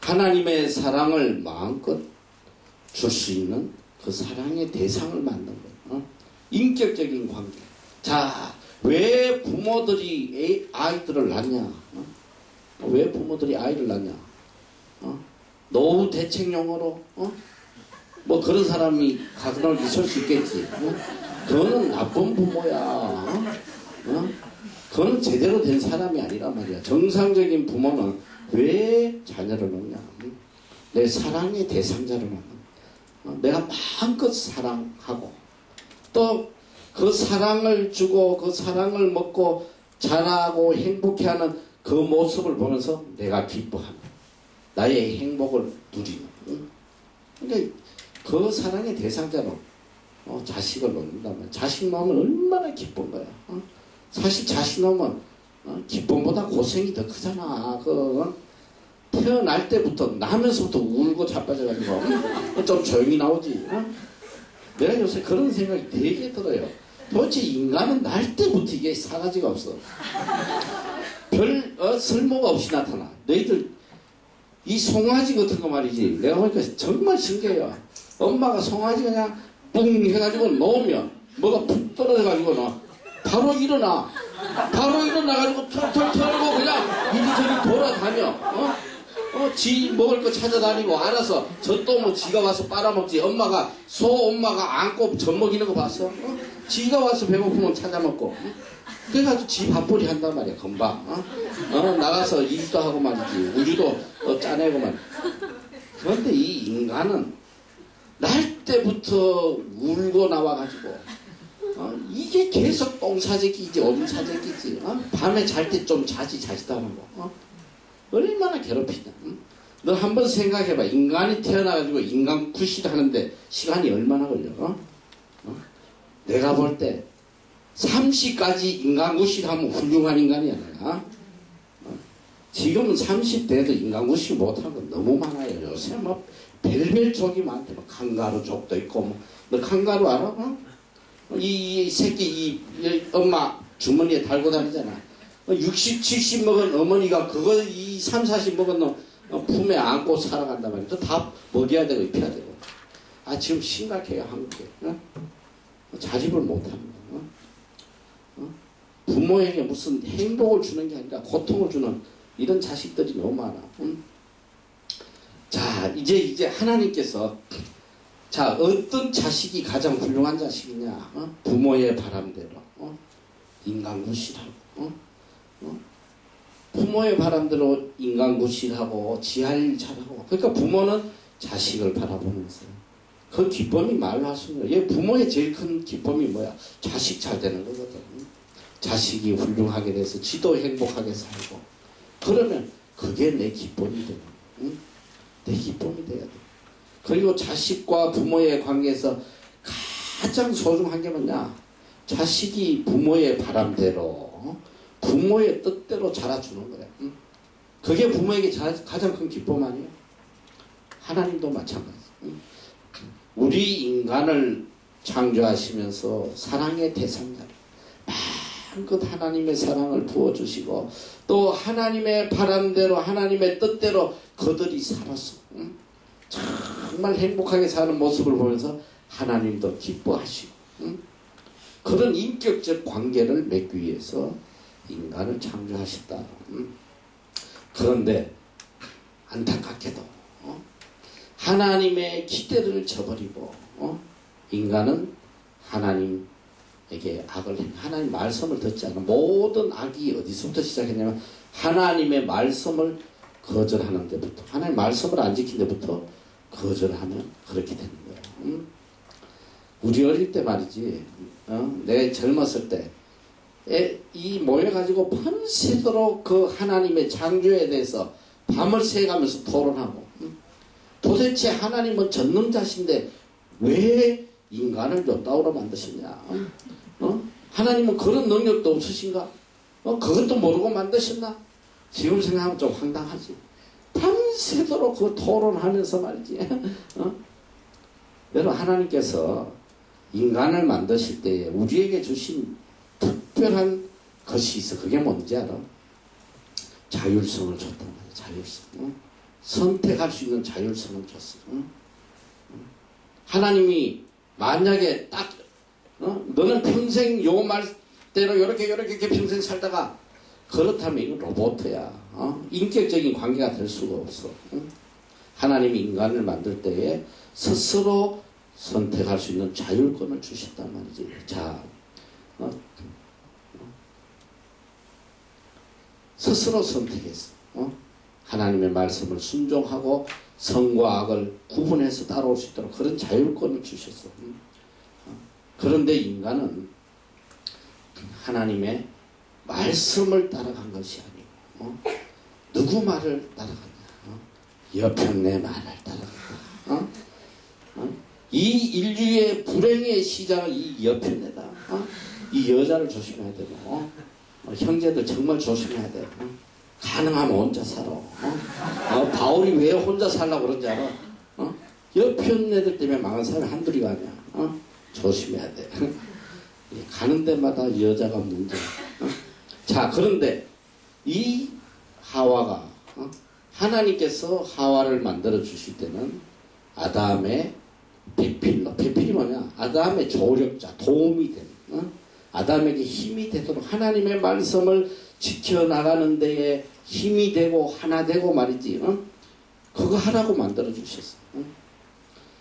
하나님의 사랑을 마음껏 줄 수 있는 그 사랑의 대상을 만든 거예요. 인격적인 관계. 자, 왜 부모들이 아이들을 낳냐? 왜 부모들이 아이를 낳냐? 노후 대책용으로? 뭐 그런 사람이 가끔 있을 수 있겠지. 그거는 나쁜 부모야. 그거는 제대로 된 사람이 아니란 말이야. 정상적인 부모는 왜 자녀를 낳냐? 내 사랑의 대상자를 낳는. 내가 마음껏 사랑하고 또 그 사랑을 주고 그 사랑을 먹고 자라고 행복해하는 그 모습을 보면서 내가 기뻐하는, 나의 행복을 누리는. 그러니까 그 사랑의 대상자로 자식을 놓는단 말이야. 자식 낳으면 얼마나 기쁜 거야. 사실 자식 낳으면 기쁨보다 고생이 더 크잖아. 태어날 때부터, 나면서부터 울고 자빠져가지고 좀 조용히 나오지. 내가 요새 그런 생각이 되게 들어요. 도대체 인간은 날 때부터 이게 사가지가 없어. 별 쓸모가 없이 나타나. 너희들 이 송아지 같은 거 말이지. 내가 보니까 정말 신기해요. 엄마가 송아지 그냥 뿡 해가지고 놓으면 뭐가 푹 떨어져가지고 바로 일어나. 바로 일어나가지고 털털 털고 그냥 이리저리 돌아다녀. 지 먹을 거 찾아다니고 알아서 저 또 뭐 지가 와서 빨아먹지. 엄마가 안고 젖 먹이는 거 봤어? 지가 와서 배고프면 찾아먹고. 그래가지고 지 밥벌이 한단 말이야, 금방. 나가서 일도 하고 말이지. 우유도 짜내고 말이야. 그런데 이 인간은 날 때부터 울고 나와가지고 이게 계속 똥사재기지, 오줌사재기지. 밤에 잘 때 좀 자지도 않은 거. 얼마나 괴롭히냐. 너 한번 생각해봐. 인간이 태어나가지고 인간 구실을 하는데 시간이 얼마나 걸려? 내가 볼 때 30까지 인간 구실하면 훌륭한 인간이야. 내가. 지금은 30대도 인간 구실 못하는 건 너무 많아요. 요새 뭐 별별 족이 많대. 뭐 칸가루 족도 있고. 너 칸가루 알아? 이 새끼 이 엄마 주머니에 달고 다니잖아. 60, 70 먹은 어머니가 그거 3, 40 먹은 놈 품에 안고 살아간단 말이야. 다 먹여야 되고 입혀야 되고. 지금 심각해요, 한국에. 자립을 못합니다. 부모에게 무슨 행복을 주는 게 아니라 고통을 주는 이런 자식들이 너무 많아. 자, 이제 하나님께서 자, 어떤 자식이 가장 훌륭한 자식이냐? 부모의 바람대로 인간구실하고 부모의 바람대로 인간구실하고 지할 잘하고. 그러니까 부모는 자식을 바라보면서 그 기쁨이 말로 할 수 없는. 얘 부모의 제일 큰 기쁨이 뭐야? 자식 잘 되는 거거든. 자식이 훌륭하게 돼서 지도 행복하게 살고. 그러면 그게 내 기쁨이 되는 거야. 내 기쁨이 돼야 돼. 그리고 자식과 부모의 관계에서 가장 소중한 게 뭐냐? 자식이 부모의 바람대로 부모의 뜻대로 자라주는 거야. 그게 부모에게 가장 큰 기쁨 아니에요? 하나님도 마찬가지. 우리 인간을 창조하시면서 사랑의 대상자로 마음껏 하나님의 사랑을 부어주시고 또 하나님의 바람대로 하나님의 뜻대로 그들이 살았어. 정말 행복하게 사는 모습을 보면서 하나님도 기뻐하시고 그런 인격적 관계를 맺기 위해서 인간을 창조하셨다. 그런데 안타깝게도 하나님의 기대를 저버리고 인간은 하나님에게 악을 행 하나님 말씀을 듣지 않은 모든 악이 어디서부터 시작했냐면 하나님의 말씀을 거절하는 데부터 하나님 말씀을 안 지킨 데부터 거절하면 그렇게 되는 거예요. 우리 어릴 때 말이지 내가 젊었을 때 이 모여가지고 밤새도록 그 하나님의 창조에 대해서 밤을 새가면서 토론하고 도대체 하나님은 전능자신데 왜 인간을 요따오로 만드셨냐? 하나님은 그런 능력도 없으신가? 그것도 모르고 만드셨나? 지금 생각하면 좀 황당하지. 밤새도록 그 토론하면서 말이지. 여러분 하나님께서 인간을 만드실 때에 우리에게 주신 특별한 것이 있어. 그게 뭔지 알아? 자율성을 줬단 말이야. 자율성. 선택할 수 있는 자율성을 줬어. 하나님이 만약에 딱 너는 평생 요 말대로 요렇게 평생 살다가 그렇다면 이건 로봇이야. 인격적인 관계가 될 수가 없어. 하나님이 인간을 만들 때에 스스로 선택할 수 있는 자율권을 주셨단 말이지. 자, 스스로 선택했어. 하나님의 말씀을 순종하고 선과 악을 구분해서 따라올 수 있도록 그런 자율권을 주셨어. 그런데 인간은 하나님의 말씀을 따라간 것이 아니고 누구 말을 따라갔냐? 여편네 말을 따라간다. 이 인류의 불행의 시작은 이 여편네다. 이 여자를 조심해야 되고 형제들 정말 조심해야 돼. 가능하면 혼자 살아. 바울이 왜 혼자 살라고 그런지 알아? 여편네들 때문에 망한 사람이 한둘이가 아니야. 조심해야 돼. 가는 데마다 여자가 문제야. 자, 그런데 이 하와가 하나님께서 하와를 만들어 주실 때는 아담의 배필로, 배필이 뭐냐? 아담의 조력자, 도움이 되는, 아담에게 힘이 되도록 하나님의 말씀을 지켜나가는 데에 힘이 되고 하나 되고 말이지. 그거 하라고 만들어 주셨어.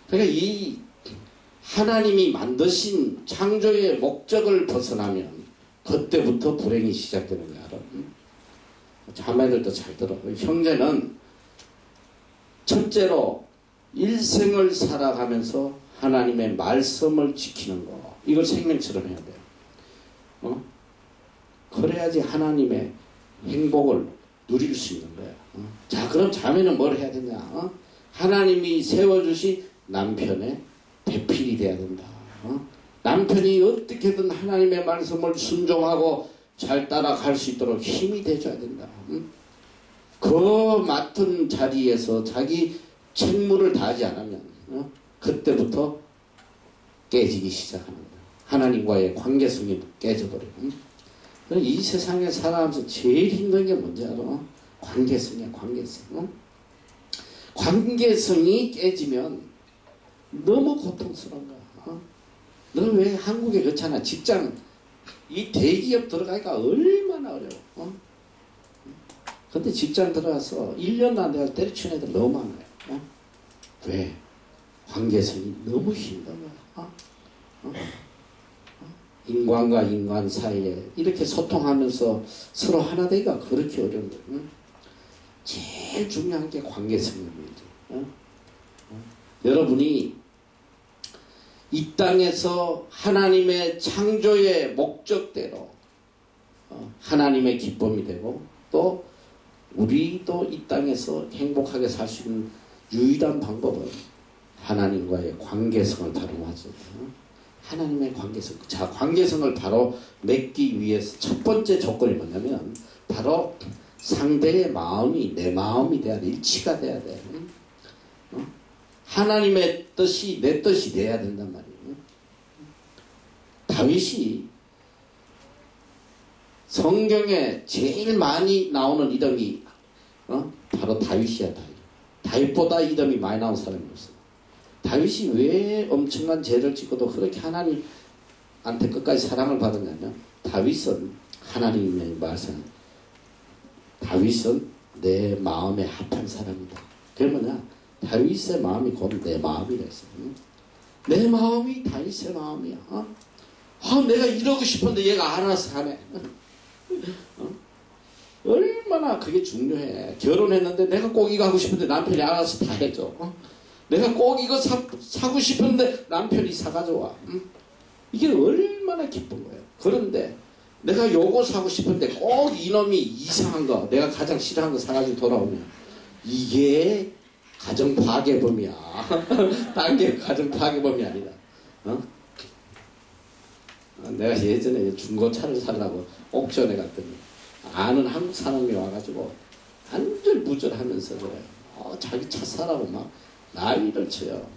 그러니까 이 하나님이 만드신 창조의 목적을 벗어나면 그때부터 불행이 시작되는 거야. 알아? 자매들도 잘 들어. 형제는 첫째로 일생을 살아가면서 하나님의 말씀을 지키는 거, 이걸 생명처럼 해야 돼요. 그래야지 하나님의 행복을 누릴 수 있는 거야. 자, 그럼 자매는 뭘 해야 되냐? 하나님이 세워주신 남편의 배필이 돼야 된다. 남편이 어떻게든 하나님의 말씀을 순종하고 잘 따라갈 수 있도록 힘이 돼줘야 된다. 그 맡은 자리에서 자기 책무를 다하지 않으면 그때부터 깨지기 시작하는 거야. 하나님과의 관계성이 깨져버리고. 이 세상에 살아가면서 제일 힘든 게 뭔지 알아? 관계성이야. 관계성. 관계성이 깨지면 너무 고통스러운 거야. 너는 왜 한국에 그렇잖아. 직장, 이 대기업 들어가니까 얼마나 어려워. 근데 직장 들어가서 1년도 안 돼서 때려치는 애들 너무 많아요. 왜? 관계성이 너무 힘든 거야. 인간과 인간 사이에 이렇게 소통하면서 서로 하나 되기가 그렇게 어려운 거예요. 제일 중요한 게 관계성의 문제. 여러분이 이 땅에서 하나님의 창조의 목적대로 하나님의 기쁨이 되고 또 우리도 이 땅에서 행복하게 살 수 있는 유일한 방법은 하나님과의 관계성을 바로 맞춰요. 하나님의 관계성. 자, 관계성을 바로 맺기 위해서 첫 번째 조건이 뭐냐면 바로 상대의 마음이 내 마음이 돼야 돼. 일치가 돼야 돼. 하나님의 뜻이 내 뜻이 돼야 된단 말이에요. 다윗이 성경에 제일 많이 나오는 이름이 바로 다윗이야. 다윗보다 이름이 많이 나온 사람이 없어. 다윗이 왜 엄청난 죄를 짓고도 그렇게 하나님한테 끝까지 사랑을 받았냐면 다윗은 하나님의 말씀, 다윗은 내 마음에 합한 사람이다. 그게 뭐냐? 다윗의 마음이 곧 내 마음이라 했어요. 내 마음이 다윗의 마음이야. 내가 이러고 싶은데 얘가 알아서 하네. 얼마나 그게 중요해. 결혼했는데 내가 꼭 이거 하고 싶은데 남편이 알아서 다 해줘. 내가 꼭 이거 사고 싶은데 남편이 사가져 와. 이게 얼마나 기쁜 거예요. 그런데 내가 요거 사고 싶은데 꼭 이놈이 이상한 거, 내가 가장 싫어하는 거 사가지고 돌아오면 이게 가정 파괴범이야. 딴 게 가정 파괴범이 아니라. 내가 예전에 중고차를 사려고 옥션에 갔더니 아는 한국 사람이 와가지고 안절부절하면서 그래. 자기 차 사라고 막 난리를 쳐요.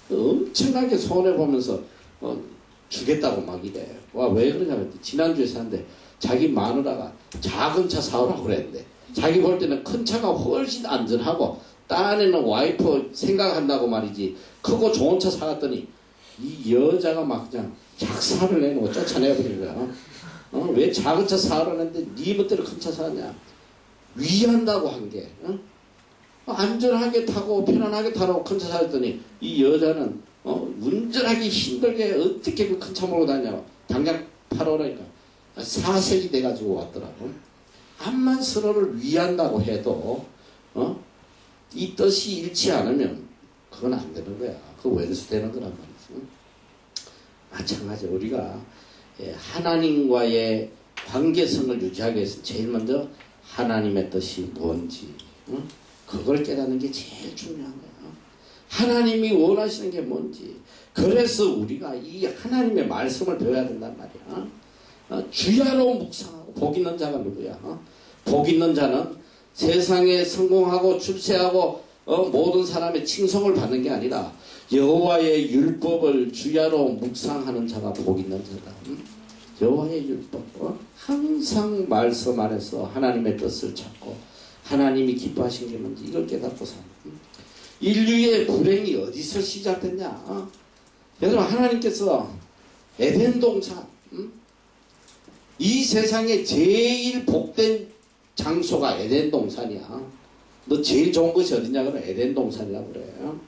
엄청나게 손해보면서 주겠다고 막 이래. 와, 왜 그러냐면 지난주에 샀는데 자기 마누라가 작은 차 사오라고 그랬는데 자기 볼 때는 큰 차가 훨씬 안전하고 딴에는 와이프 생각한다고 말이지 크고 좋은 차 사갔더니 이 여자가 막 그냥 작사를 내놓고 쫓아내버린 거야. 왜 작은 차 사오라는데 네 멋대로 큰 차 사냐. 위한다고 한 게. 안전하게 타고 편안하게 타라고 큰 차 사왔더니 이 여자는 운전하기 힘들게 어떻게 그 큰 차 몰고 다녀. 당장 팔아오라니까 사색이 돼가지고 왔더라고. 암만 서로를 위한다고 해도 이 뜻이 잃지 않으면 그건 안 되는 거야. 그거 왼수되는 거란 말이지. 마찬가지 우리가 하나님과의 관계성을 유지하기 위해서 제일 먼저 하나님의 뜻이 뭔지 그걸 깨닫는 게 제일 중요한 거야. 하나님이 원하시는 게 뭔지. 그래서 우리가 이 하나님의 말씀을 배워야 된단 말이야. 주야로 묵상하고. 복 있는 자가 누구야? 복 있는 자는 세상에 성공하고 출세하고 모든 사람의 칭송을 받는 게 아니라 여호와의 율법을 주야로 묵상하는 자가 복 있는 자다. 여호와의 율법, 항상 말씀 안에서 하나님의 뜻을 찾고 하나님이 기뻐하신 게 뭔지 이걸 깨닫고 사는. 인류의 불행이 어디서 시작됐냐? 여러분, 하나님께서 에덴 동산, 이 세상에 제일 복된 장소가 에덴 동산이야. 너 제일 좋은 것이 어디냐 그러면 에덴 동산이라고 그래요.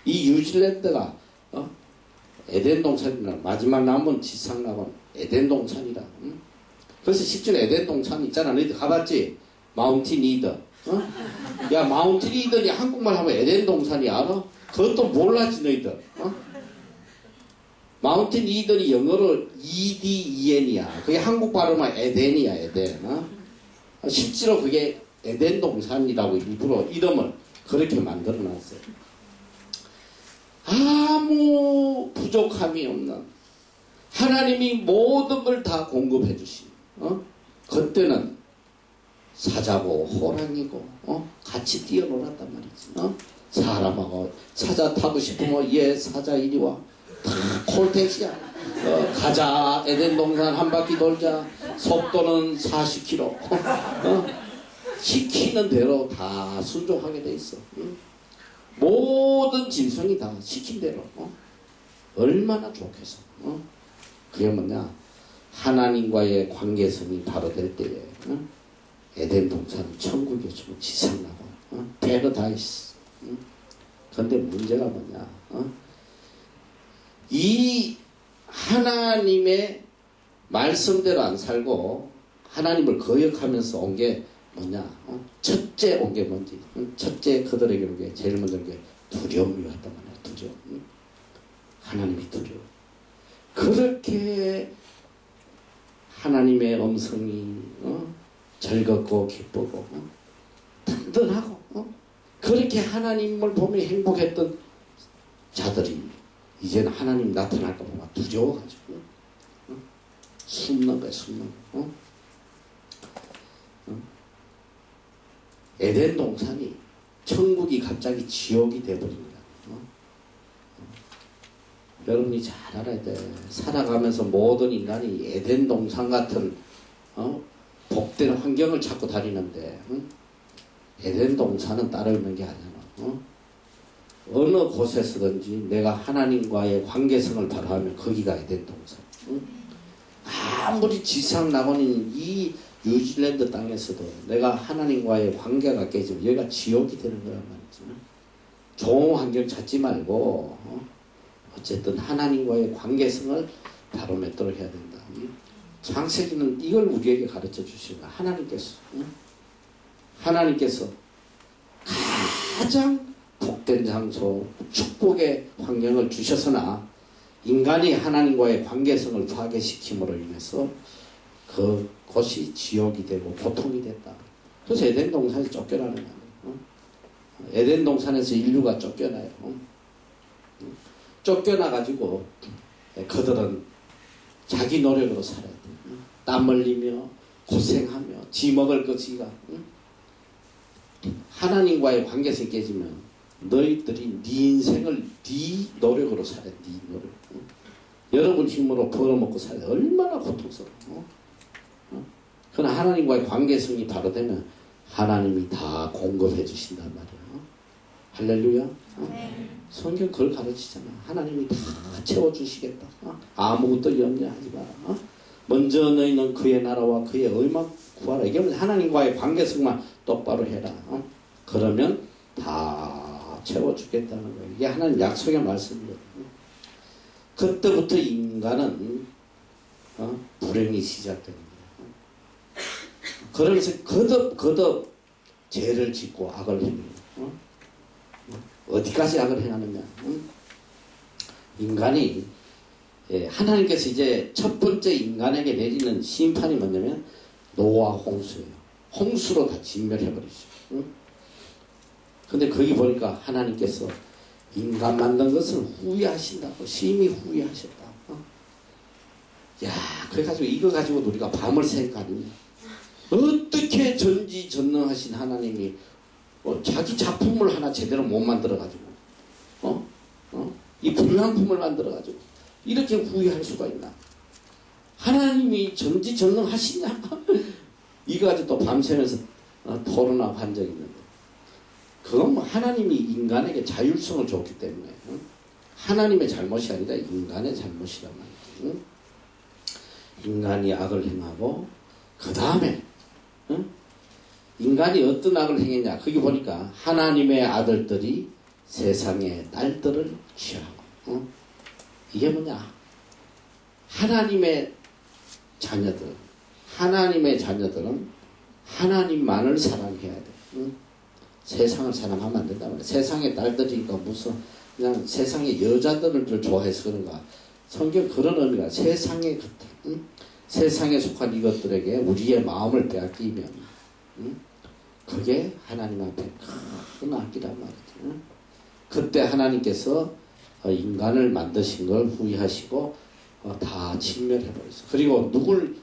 이 뉴질랜드가 에덴 동산이라 마지막 남은 지상 남은 에덴 동산이라. 그래서 실제로 에덴 동산 있잖아. 너희들 가봤지? 마운틴 이든. 야, 마운틴 이든이 한국말 하면 에덴 동산이 알아? 그것도 몰랐지 너희들. 마운틴 이든이 영어로 EDEN이야. 그게 한국 발음은 에덴이야. 에덴. 실제로 그게 에덴 동산이라고 일부러 이름을 그렇게 만들어놨어요. 아무 부족함이 없는 하나님이 모든 걸 다 공급해 주신 그때는 사자고 호랑이고 같이 뛰어놀았단 말이지. 사람하고 사자 타고 싶으면 얘 사자 이리 와. 다 콜택시야. 가자 에덴 동산 한 바퀴 돌자. 속도는 40km. 시키는 대로 다 순종하게 돼 있어. 모든 짐승이 다 시킨 대로. 얼마나 좋겠어. 그게 뭐냐? 하나님과의 관계성이 바로 될 때에 에덴 동산은 천국이었지만 지상나고 패러다이스. 그런데 문제가 뭐냐? 이 하나님의 말씀대로 안 살고 하나님을 거역하면서 온 게 뭐냐? 첫째 온 게 뭔지? 첫째 그들에게 온 게 제일 먼저 온 게 두려움이었단 말이야. 두려움. 하나님이 두려워. 그렇게 하나님의 음성이 즐겁고 기쁘고 든든하고 그렇게 하나님을 보며 행복했던 자들이 이제는 하나님 나타날까 보면 두려워가지고 숨는 거야. 숨는 거. 에덴 동산이 천국이 갑자기 지옥이 되어버립니다. 여러분이 잘 알아야 돼. 살아가면서 모든 인간이 에덴 동산 같은 복된 환경을 찾고 다니는데 에덴 동산은 따라오는 게 아니야. 어느 곳에서든지 내가 하나님과의 관계성을 바라하면 거기가 에덴 동산. 아무리 지상 낙원인 이 뉴질랜드 땅에서도 내가 하나님과의 관계가 깨지면 여기가 지옥이 되는 거란 말이지. 좋은 환경 찾지 말고 어쨌든 하나님과의 관계성을 바로 맺도록 해야 된다. 창세기는 이걸 우리에게 가르쳐 주시는 거야. 하나님께서 가장 복된 장소, 축복의 환경을 주셔서나 인간이 하나님과의 관계성을 파괴시킴으로 인해서 그것이 지옥이 되고 고통이 됐다. 그래서 에덴 동산에서 쫓겨나는 거야. 에덴 동산에서 인류가 쫓겨나요. 쫓겨나가지고 그들은 자기 노력으로 살아야 돼. 땀 흘리며 고생하며 지 먹을 것이가. 하나님과의 관계성이 깨지면 너희들이 네 인생을 네 노력으로 살아야 돼. 네 노력. 여러분 힘으로 벌어먹고 살아야 돼. 얼마나 고통스러워. 그러나 하나님과의 관계성이 바로 되면 하나님이 다 공급해 주신단 말이야. 할렐루야. 성경 그걸 가르치잖아. 하나님이 다 채워주시겠다. 아무것도 염려하지 마라. 먼저 너희는 그의 나라와 그의 의만 구하라. 이게 하나님과의 관계성만 똑바로 해라. 그러면 다 채워주겠다는 거예요. 이게 하나님 약속의 말씀이거든요. 그때부터 인간은 불행이 시작됩니다. 그러면서 거듭 죄를 짓고 악을 행해요. 어디까지 악을 행하느냐? 인간이 하나님께서 이제 첫 번째 인간에게 내리는 심판이 뭐냐면 노아 홍수예요. 홍수로 다 진멸해버리죠. 근데 거기 보니까 하나님께서 인간 만든 것을 후회하신다고 심히 후회하셨다. 야, 그래가지고 이거 가지고 우리가 밤을 샌 거 아니냐? 어떻게 전지전능하신 하나님이 자기 작품을 하나 제대로 못 만들어가지고 이 불량품을 만들어가지고 이렇게 후회할 수가 있나? 하나님이 전지전능하시냐? 이거 가지고 또 밤새면서 토론하고 한 적이 있는데 그건 뭐 하나님이 인간에게 자율성을 줬기 때문에 하나님의 잘못이 아니라 인간의 잘못이란 말이죠. 인간이 악을 행하고 그 다음에 인간이 어떤 악을 행했냐? 거기 보니까 하나님의 아들들이 세상의 딸들을 취하고 이게 뭐냐? 하나님의 자녀들은 하나님만을 사랑해야 돼. 세상을 사랑하면 안 된다 말이야. 세상의 딸들이니까 무슨 그냥 세상의 여자들을 좋아해서 그런가? 성경 그런 의미가 세상의 세상에 속한 이것들에게 우리의 마음을 빼앗기면 그게 하나님 앞에 큰 악이란 말이죠. 그때 하나님께서 인간을 만드신 걸 후회하시고 다 진멸해버렸어요. 그리고 누굴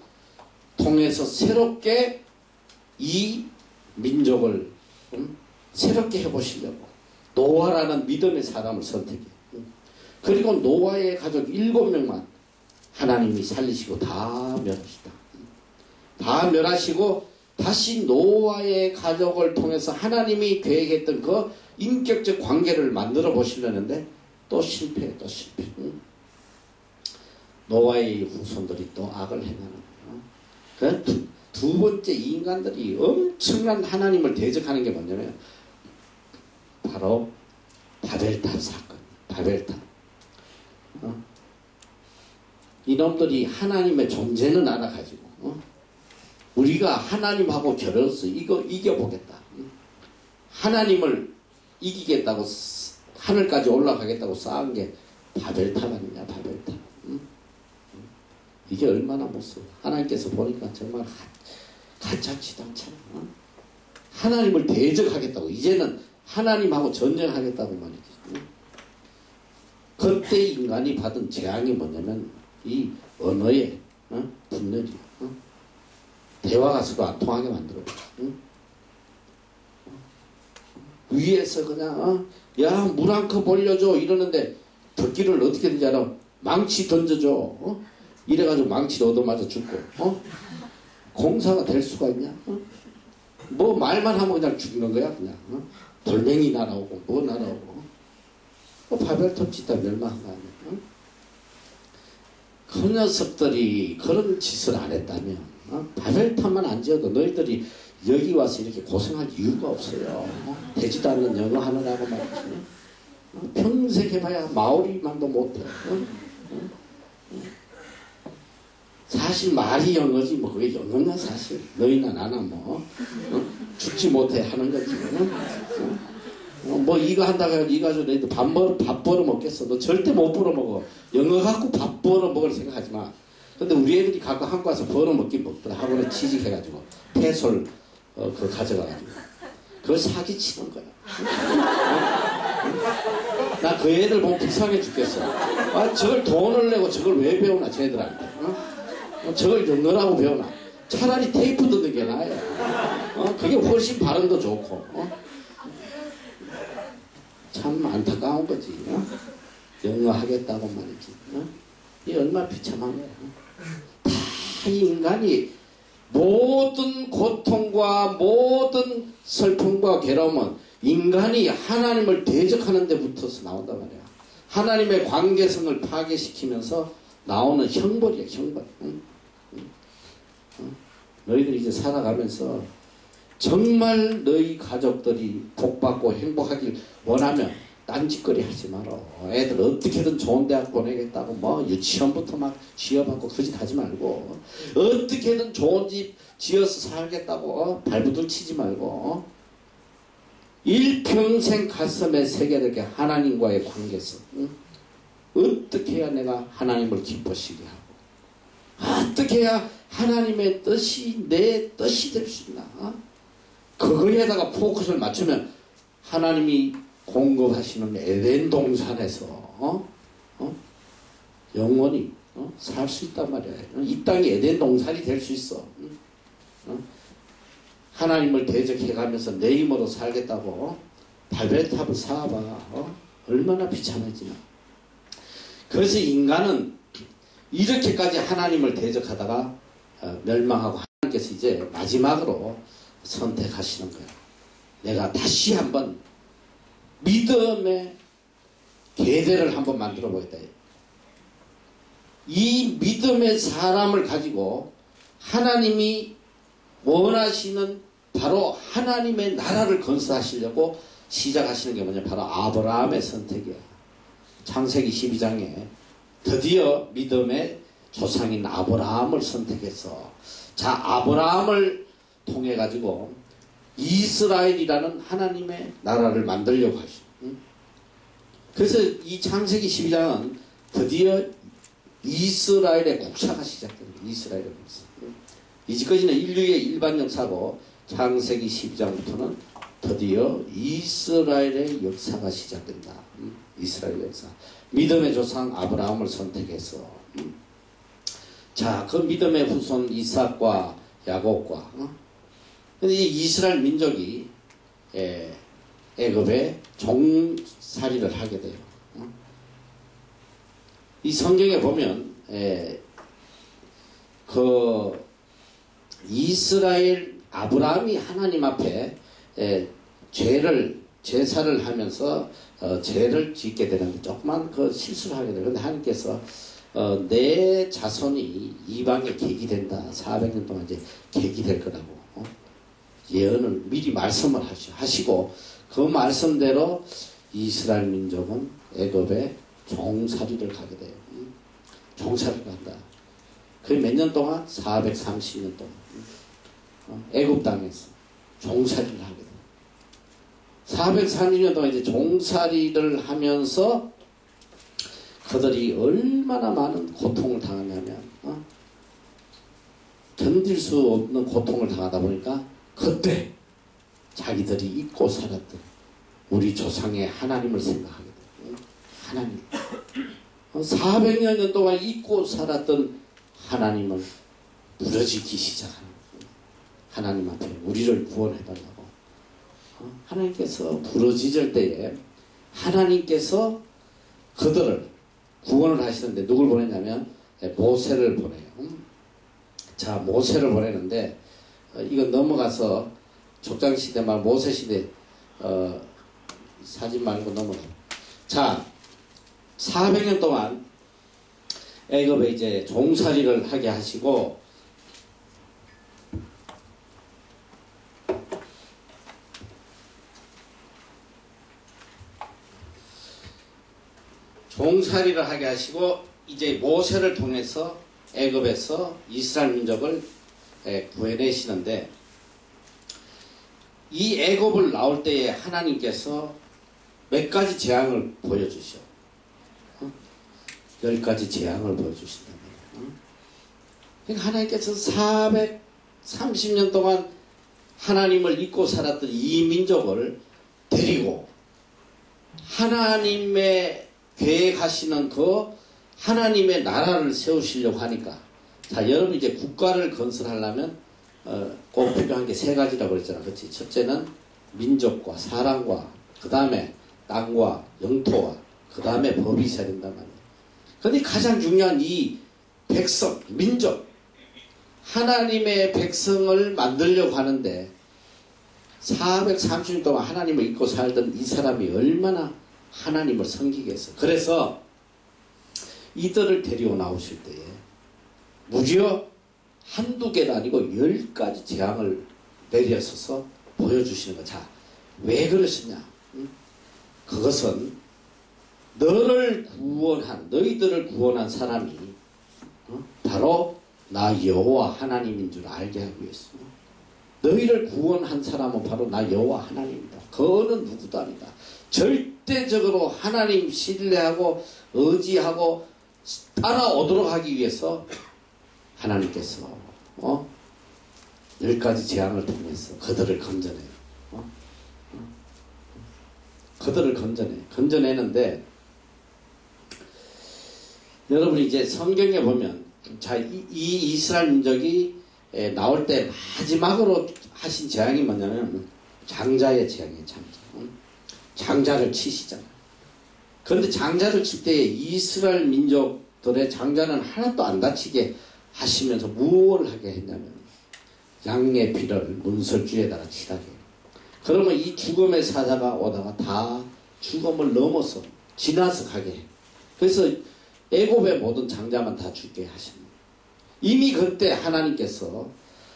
통해서 새롭게 이 민족을 새롭게 해보시려고 노아라는 믿음의 사람을 선택해요. 그리고 노아의 가족 7명만 하나님이 살리시고 다 멸하시다. 다 멸하시고 다시 노아의 가족을 통해서 하나님이 계획했던 그 인격적 관계를 만들어 보시려는데 또 실패. 노아의 후손들이 또 악을 행하는 거예요. 두 번째 인간들이 엄청난 하나님을 대적하는 게 뭐냐면 바로 바벨탑 사건. 바벨탑. 이놈들이 하나님의 존재는 알아가지고 우리가 하나님하고 겨뤄서 이거 이겨보겠다. 하나님을 이기겠다고 하늘까지 올라가겠다고 쌓은 게 바벨탑 아니냐. 바벨탑. 이게 얼마나 무서워. 하나님께서 보니까 정말 가짜치도 않잖아. 하나님을 대적하겠다고. 이제는 하나님하고 전쟁하겠다고 말이지. 그때 인간이 받은 재앙이 뭐냐면 이 언어의 분열이야. 대화가 서로 안 통하게 만들어. 위에서 그냥 야, 물 한 컵 올려줘 이러는데 듣기를 어떻게든지 알아. 망치 던져줘. 이래가지고 망치를 얻어맞아 죽고. 공사가 될 수가 있냐? 뭐 말만 하면 그냥 죽는 거야 그냥. 돌멩이 날아오고 뭐 날아오고. 바벨탑 짓다 멸망한 거 아니야. 그 녀석들이 그런 짓을 안 했다면 바벨탑만 안 지어도 너희들이 여기 와서 이렇게 고생할 이유가 없어요. 되지도 않는 영어 하느라고 말이지. 평생 해봐야 마오리만도 못해. 사실 말이 영어지 뭐 그게 영어나 사실. 너희나 나나 뭐 죽지 못해 하는 거지. 뭐 이거 한다고 해가지고 이거 가지고 너희들 밥 벌어 먹겠어. 너 절대 못 벌어 먹어. 영어 갖고 밥 벌어 먹을 생각하지 마. 근데 우리 애들이 가끔 한국 와서 벌어 먹긴 먹더라. 학원에 취직해가지고 패솔 그거 가져가가지고 그걸 사기치는 거야. 나 그 애들 보면 불쌍해 죽겠어. 저걸 돈을 내고 저걸 왜 배우나 쟤들한테. 저걸 영어라고 배우나. 차라리 테이프 듣는 게 나아요. 그게 훨씬 발음도 좋고. 참 안타까운 거지. 영어 하겠다고 말이지. 이 얼마나 비참한 거야. 다 인간이 모든 고통과 모든 슬픔과 괴로움은 인간이 하나님을 대적하는 데부터서 나온단 말이야. 하나님의 관계성을 파괴시키면서 나오는 형벌이야. 형벌. 너희들이 이제 살아가면서 정말 너희 가족들이 복받고 행복하길 원하면 딴짓거리 하지 마라. 애들 어떻게든 좋은 대학 보내겠다고 뭐 유치원부터 막 지어받고 그 짓 하지 말고 어떻게든 좋은 집 지어서 살겠다고 발부들 치지 말고 일평생 가슴에 새겨들게 하나님과의 관계성. 어떻게 해야 내가 하나님을 기쁘시게 하고 어떻게 해야 하나님의 뜻이 내 뜻이 될 수 있나. 그거에다가 포커스를 맞추면 하나님이 공급하시는 에덴 동산에서 영원히 살 수 있단 말이야. 이 땅이 에덴 동산이 될 수 있어. 하나님을 대적해가면서 내 힘으로 살겠다고 바벨탑을 쌓아봐. 얼마나 비참해지나. 그래서 인간은 이렇게까지 하나님을 대적하다가 멸망하고 하나님께서 이제 마지막으로 선택하시는 거야. 내가 다시 한번 믿음의 계대를 한번 만들어 보겠다. 이 믿음의 사람을 가지고 하나님이 원하시는 바로 하나님의 나라를 건설하시려고 시작하시는 게 뭐냐. 바로 아브라함의 선택이야. 창세기 12장에 드디어 믿음의 조상인 아브라함을 선택해서 자 아브라함을 통해 가지고 이스라엘이라는 하나님의 나라를 만들려고 하시죠. 그래서 이 창세기 12장은 드디어 이스라엘의 국사가 시작됩니다. 이스라엘의 국사. 이제까지는 인류의 일반 역사고 창세기 12장부터는 드디어 이스라엘의 역사가 시작된다. 이스라엘 역사. 믿음의 조상 아브라함을 선택해서 자, 그 믿음의 후손 이삭과 야곱과 근데 이 이스라엘 민족이 애굽에 종살이를 하게 돼요. 이 성경에 보면 그 이스라엘 아브라함이 하나님 앞에 제사를 하면서 죄를 짓게 되는데 조그만 그 실수를 하게 돼요. 그런데 하나님께서 내 자손이 이방에 객이 된다. 400년 동안 이제 객이 될 거라고 예언을 미리 말씀을 하시고 그 말씀대로 이스라엘 민족은 애굽에 종살이를 가게 돼요. 종살이를 간다. 그게 몇 년 동안? 430년 동안. 애굽 땅에서 종살이를 하게 돼요. 430년 동안 이제 종살이를 하면서 그들이 얼마나 많은 고통을 당하냐면, 견딜 수 없는 고통을 당하다 보니까 그때 자기들이 잊고 살았던 우리 조상의 하나님을 생각하게 돼요. 하나님. 400여 년 동안 잊고 살았던 하나님을 부르짖기 시작하는 거예요. 하나님 앞에 우리를 구원해달라고. 하나님께서 부르짖을 때에 하나님께서 그들을 구원을 하시는데 누굴 보내냐면 모세를 보내요. 자, 모세를 보내는데 이건 넘어가서 족장시대 말 모세시대 사진 말고 넘어가요. 자, 400년 동안 애굽에 이제 종살이를 하게 하시고 종살이를 하게 하시고 이제 모세를 통해서 애굽에서 이스라엘 민족을 구해내시는데 이 애굽을 나올 때에 하나님께서 몇 가지 재앙을 보여주셔. 10가지 재앙을 보여주신단 말이에요. 그러니까 하나님께서 430년 동안 하나님을 잊고 살았던 이 민족을 데리고 하나님의 계획하시는 그 하나님의 나라를 세우시려고 하니까, 자, 여러분 이제 국가를 건설하려면 꼭 필요한 게 3가지라고 그랬잖아. 그렇지? 첫째는 민족과 사람과 그 다음에 땅과 영토와 그 다음에 법이 있어야 된단 말이에요. 그런데 가장 중요한 이 백성, 민족, 하나님의 백성을 만들려고 하는데 430년 동안 하나님을 잊고 살던 이 사람이 얼마나 하나님을 섬기겠어. 그래서 이들을 데리고 나오실 때에 무려 한두 개도 아니고 10가지 재앙을 내려서서 보여주시는 거. 자, 왜 그러시냐? 그것은 너희들을 구원한 사람이 바로 나 여호와 하나님인 줄 알게 하기 위해서. 너희를 구원한 사람은 바로 나 여호와 하나님이다. 그거는 누구도 아니다. 절대적으로 하나님 신뢰하고 의지하고 따라오도록 하기 위해서 하나님께서 10가지 재앙을 통해서 그들을 건져내요. 그들을 건져내는데 여러분이 이제 성경에 보면 자, 이 이스라엘 민족이 나올 때 마지막으로 하신 재앙이 뭐냐면 장자의 재앙이에요. 장자를 치시잖아요. 그런데 장자를 칠 때 이스라엘 민족들의 장자는 하나도 안 다치게 하시면서 무엇을 하게 했냐면 양의 피를 문설주에다가 칠하게 해요. 그러면 이 죽음의 사자가 오다가 다 죽음을 넘어서 지나서 가게 해요. 그래서 애굽의 모든 장자만 다 죽게 하십니다. 이미 그때 하나님께서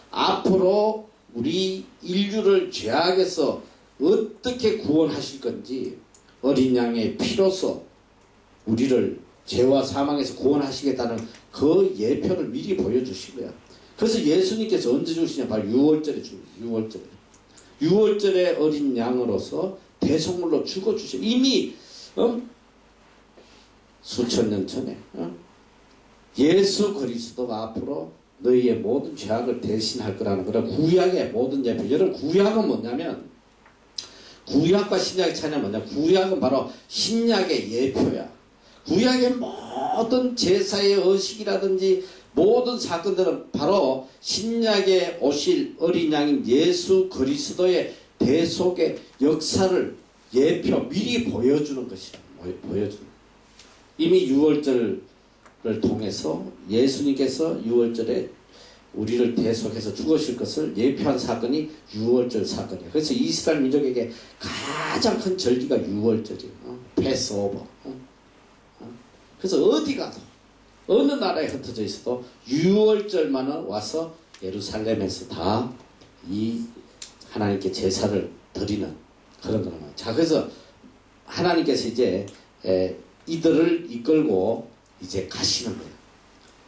앞으로 우리 인류를 죄악에서 어떻게 구원하실 건지 어린 양의 피로서 우리를 죄와 사망에서 구원하시겠다는 그 예표를 미리 보여주신 거야. 그래서 예수님께서 언제 주시냐? 바로 6월절에 주는 6월절에 어린 양으로서 대속물로 죽어주셔. 이미 수천 년 전에 예수 그리스도가 앞으로 너희의 모든 죄악을 대신할 거라는 그런 구약의 모든 예표. 여러분 구약은 뭐냐면 구약과 신약의 차이는 뭐냐? 구약은 바로 신약의 예표야. 구약의 모든 제사의 의식이라든지 모든 사건들은 바로 신약에 오실 어린 양인 예수 그리스도의 대속의 역사를 예표 미리 보여주는 것이야. 보여주는. 이미 6월절을 통해서 예수님께서 6월절에 우리를 대속해서 죽으실 것을 예표한 사건이 6월절 사건이에요. 그래서 이스라엘 민족에게 가장 큰 절기가 6월절이에요. 패스오버. 그래서 어디 가도 어느 나라에 흩어져 있어도 6월절만은 와서 예루살렘에서 다 이 하나님께 제사를 드리는 그런 거란 말이에요. 자, 그래서 하나님께서 이제 이들을 이끌고 이제 가시는 거예요.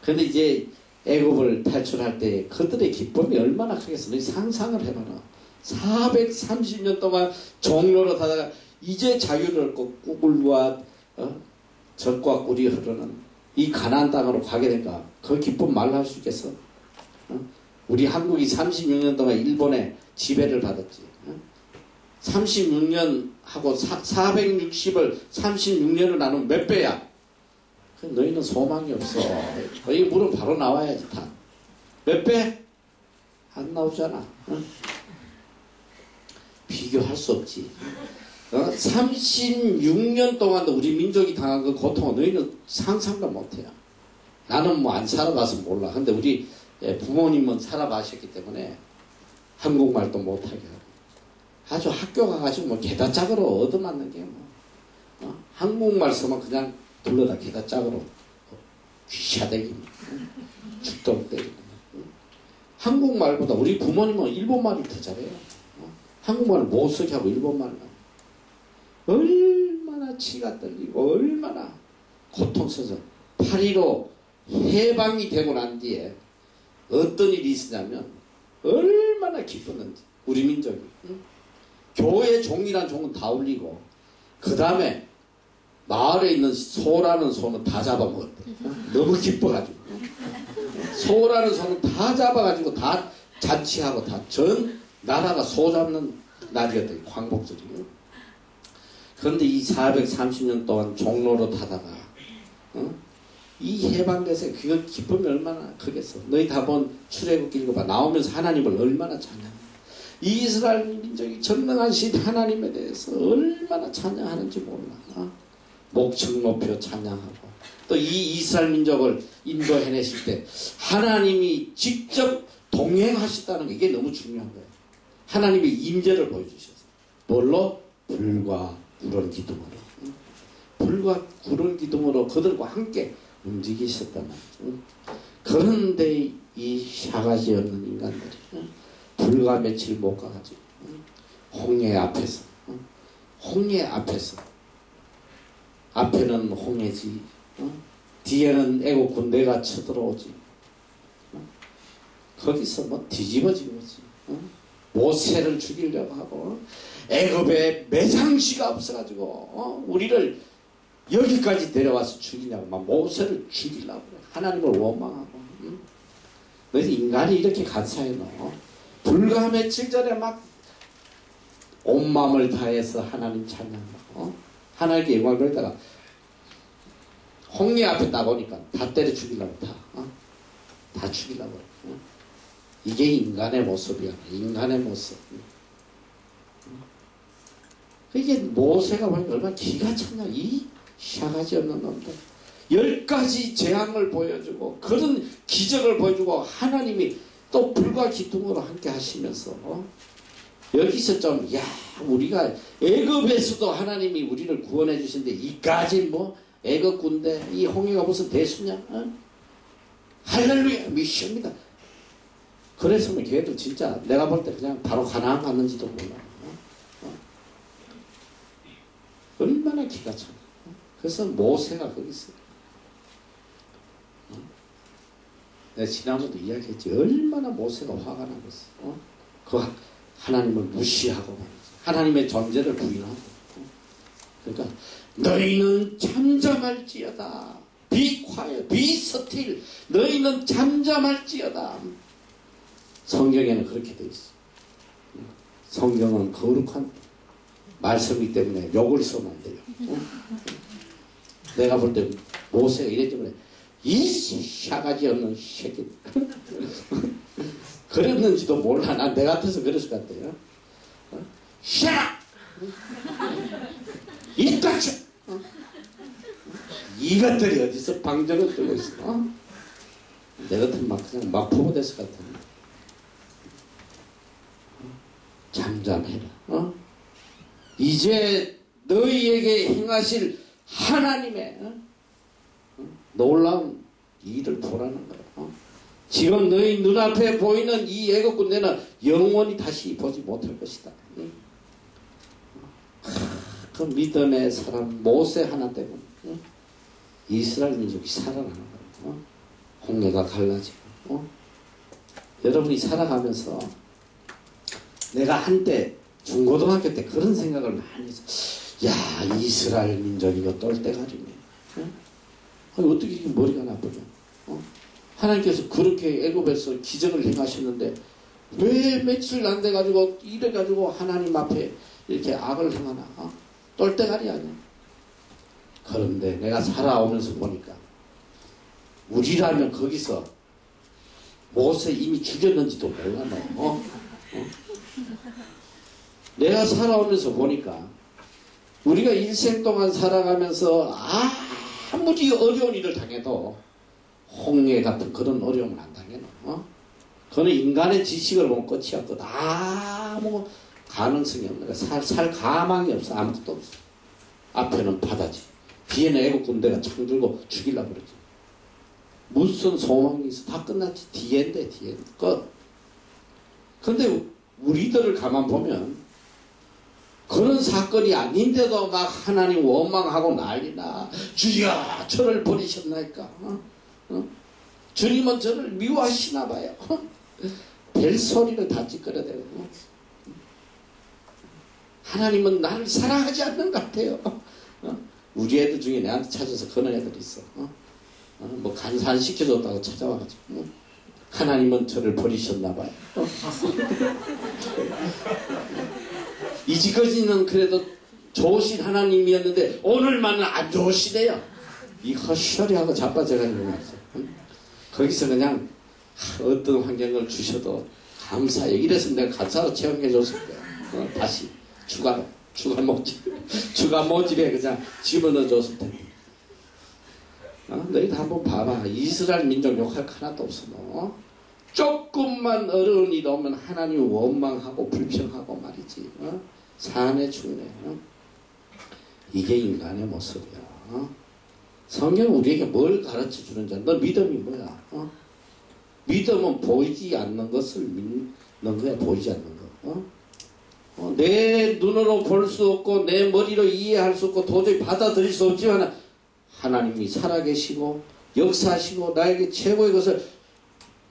그런데 이제 애굽을 탈출할 때 그들의 기쁨이 얼마나 크겠어. 상상을 해봐라. 430년 동안 종로로 타다가 이제 자유를 얻고 꿀과 젖과 꿀이 흐르는 이 가나안 땅으로 가게 되니까 그 기쁨 말로 할 수 있겠어? 우리 한국이 36년 동안 일본의 지배를 받았지. 36년 하고 460을 36년을 나누면 몇 배야? 너희는 소망이 없어. 너희 물은 바로 나와야지 다. 몇 배? 안 나오잖아. 비교할 수 없지. 36년 동안도 우리 민족이 당한 그 고통은 너희는 상상도 못해요. 나는 뭐 안 살아봐서 몰라. 근데 우리 부모님은 살아봐셨기 때문에 한국말도 못하게 하고 아주 학교 가가지고 뭐 게다짝으로 얻어맞는 게 뭐 한국말 쓰면 그냥 불러다 게다짝으로 귀샤대기 죽도록대기. 한국말보다 우리 부모님은 일본말을 더 잘해요. 한국말을 못 쓰게 하고 일본말을 얼마나 치가 떨리고 얼마나 고통스러워서 8.15 해방이 되고 난 뒤에 어떤 일이 있었냐면 얼마나 기뻤는지 우리 민족이 교회 종이란 종은 다 울리고 그 다음에 마을에 있는 소라는 소는 다 잡아먹었대. 너무 기뻐가지고 소라는 소는 다 잡아가지고 다 잔치하고 다 전 나라가 소 잡는 날이었대. 광복절이. 그런데 이 430년 동안 종로로 타다가 이 해방돼서 그 기쁨이 얼마나 크겠어. 너희 다 본 출애굽기 읽어봐. 나오면서 하나님을 얼마나 찬양해. 이스라엘 민족이 전능하신 하나님에 대해서 얼마나 찬양하는지 몰라. 목청 높여 찬양하고 또 이 이스라엘 민족을 인도해내실 때 하나님이 직접 동행하셨다는 게 이게 너무 중요한 거예요. 하나님이 임재를 보여주셨어요. 뭘로? 불과 구름 기둥으로. 불과 구름 기둥으로 그들과 함께 움직이셨단 말이죠. 그런데 이 샤가지 없는 인간들이 불과 며칠 못 가가지고 홍해 앞에서 앞에는 홍해지 뒤에는 애국 군대가 쳐들어오지. 거기서 뭐 뒤집어지고 오지. 모세를 죽이려고 하고 애굽에 매장시가 없어가지고 우리를 여기까지 데려와서 죽이냐고 막 모세를 죽이려고 그래. 하나님을 원망하고. 그래서 인간이 이렇게 가차해 너. 불과 며칠 전에 막 온 마음을 다해서 하나님 찬양하고 하나님께 영광을 돌리다가 홍해 앞에 딱 오니까 다 때려 죽이려고 다 죽이려고 그래. 이게 인간의 모습이야. 인간의 모습. 이게 모세가 보니까 얼마나 기가 찼냐. 이 샤가지 없는 놈들. 10가지 재앙을 보여주고 그런 기적을 보여주고 하나님이 또 불과 기둥으로 함께 하시면서 여기서 좀 우리가 애굽에서도 하나님이 우리를 구원해 주신데 이까지 뭐 애굽 군대 이 홍해가 무슨 대수냐. 할렐루야 미션입니다. 그랬으면 걔들 진짜 내가 볼 때 그냥 바로 가나안 갔는지도 몰라. 얼마나 기가 차. 그래서 모세가 거기 있어요. 내가 지난번도 이야기했지. 얼마나 모세가 화가 나겠어. 그 하나님을 무시하고 하나님의 존재를 부인하고. 그러니까 너희는 잠잠할지어다. Be quiet, be still. 너희는 잠잠할지어다. 성경에는 그렇게 되어 있어. 성경은 거룩한 말씀이기 때문에 욕을 쓰면 안 돼요. 내가 볼 때 모세가 이랬지 그래. 이 샤가지 없는 새끼. 그랬는지도 몰라. 난 내 같아서 그랬을 것 같아요. 샤! 이따쳐! 이것들이 어디서 방정을 뜨고 있어? 내 같으면 막 그냥 막 포고됐을 것 같아. 잠잠해라. 이제 너희에게 행하실 하나님의 놀라운 일을 보라는 거야. 지금 너희 눈앞에 보이는 이 애국 군대는 영원히 다시 보지 못할 것이다. 그 믿음의 사람 모세 하나 때문에 이스라엘 민족이 살아나는 거예요. 홍해가 갈라지고 여러분이 살아가면서 내가 한때 중고등학교 때 그런 생각을 많이 했어. 야, 이스라엘 민족 이거 똘대가리네. 아니, 어떻게 이렇게 머리가 나쁘냐. 하나님께서 그렇게 애굽에서 기적을 행하셨는데 왜 며칠 안 돼가지고 이래가지고 하나님 앞에 이렇게 악을 행하나. 똘대가리 아니야. 그런데 내가 살아오면서 보니까 우리라면 거기서 모세 이미 죽였는지도 몰라. 내가 살아오면서 보니까 우리가 일생 동안 살아가면서 아무리 어려운 일을 당해도 홍해 같은 그런 어려움을 안 당해요. 그거는 인간의 지식을 보면 끝이었거든. 아무 가능성이 없는 거야. 살 가망이 없어. 아무것도 없어. 앞에는 바다지. 뒤에는 애국 군대가 창 들고 죽이려고 그러지. 무슨 소망이 있어. 다 끝났지. 뒤엔데 뒤엔 끝. 근데 우리들을 가만 보면 그런 사건이 아닌데도 막 하나님 원망하고 난리나. 주여 저를 버리셨나이까. 주님은 저를 미워하시나 봐요. 벨소리를 다 찌끄러대고. 하나님은 나를 사랑하지 않는 것 같아요. 우리 애들 중에 내한테 찾아서 그런 애들이 있어. 뭐 간산시켜줬다고 찾아와가지고 하나님은 저를 버리셨나 봐요. 이지까지는 그래도 좋으신 하나님이었는데 오늘만은 안 좋으시대요. 이 헛소리하고 자빠져가지고 말이죠. 거기서 그냥 어떤 환경을 주셔도 감사해요. 이래서 내가 감사로 채용해 줬을 거야. 다시 추가 모집에 그냥 집어넣어 줬을 텐데. 너희도 한번 봐봐. 이스라엘 민족 욕할 거 하나도 없어. 너. 조금만 어려운 일 오면 하나님 원망하고 불평하고 말이지. 산에 죽네. 이게 인간의 모습이야. 성경은 우리에게 뭘 가르쳐 주는지 알아? 너 믿음이 뭐야? 믿음은 보이지 않는 것을 믿는 거야. 보이지 않는 거. 내 눈으로 볼 수 없고 내 머리로 이해할 수 없고 도저히 받아들일 수 없지만 하나님이 살아계시고 역사하시고 나에게 최고의 것을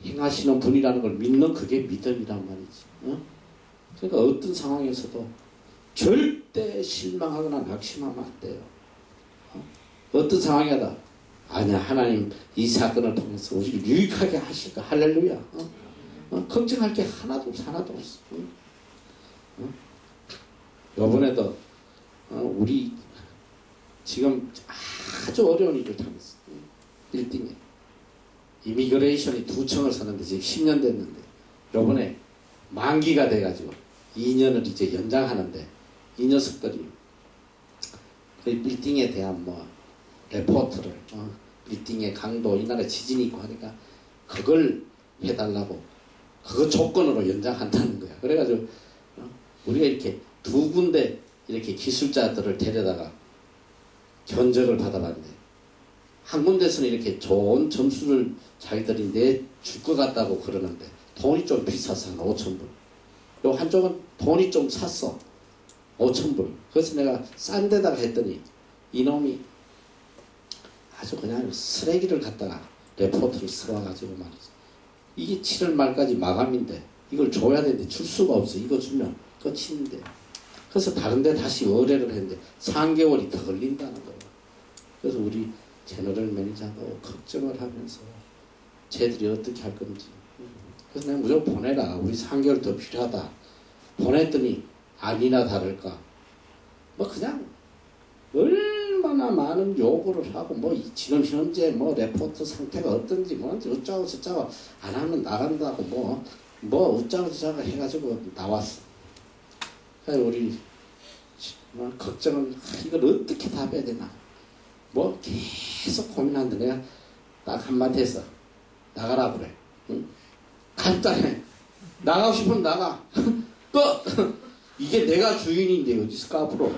행하시는 분이라는 걸 믿는 그게 믿음이란 말이지. 그러니까 어떤 상황에서도 절대 실망하거나 낙심하면 안 돼요. 어떤 상황이다. 아니야, 하나님 이 사건을 통해서 우리를 유익하게 하실까. 할렐루야. 걱정할 게 하나도 없어. 하나도 없어. 요번에도 우리 지금 아주 어려운 일을 당했어. 빌딩에 이미그레이션이 2층을 사는데 지금 10년 됐는데 요번에 만기가 돼가지고 2년을 이제 연장하는데 이 녀석들이 그 빌딩에 대한 뭐 레포트를 빌딩의 강도 이 나라에 지진이 있고 하니까 그걸 해달라고 그거 조건으로 연장한다는 거야. 그래가지고 우리가 이렇게 2군데 이렇게 기술자들을 데려다가 견적을 받아봤는데 한 군데서는 이렇게 좋은 점수를 자기들이 내줄 것 같다고 그러는데 돈이 좀 비싸서 한 5,000불. 요 한쪽은 돈이 좀 샀어. 5,000불. 그래서 내가 싼 데다가 했더니 이놈이 아주 그냥 쓰레기를 갖다가 레포트를 써와가지고 말이지. 이게 7월 말까지 마감인데 이걸 줘야 되는데 줄 수가 없어. 이거 주면 끝인데. 그래서 다른 데 다시 의뢰를 했는데 3개월이 더 걸린다는 거예요. 그래서 우리 제너럴 매니저하고 걱정을 하면서 쟤들이 어떻게 할 건지. 그래서 내가 무조건 보내라. 우리 3개월 더 필요하다. 보냈더니 아니나 다를까. 뭐 그냥 얼마나 많은 요구를 하고 뭐 지금 현재 뭐 레포트 상태가 어떤지 뭐 어쩌고 저쩌고 안 하면 나간다고 뭐 어쩌고 저쩌고 해가지고 나왔어. 그래서 우리 걱정을 이걸 어떻게 답해야 되나. 뭐 계속 고민하는데 내가 딱 한마디 했어. 나가라 그래. 응? 간단해. 나가고 싶으면 나가. 이게 내가 주인인데 어디서 까불어.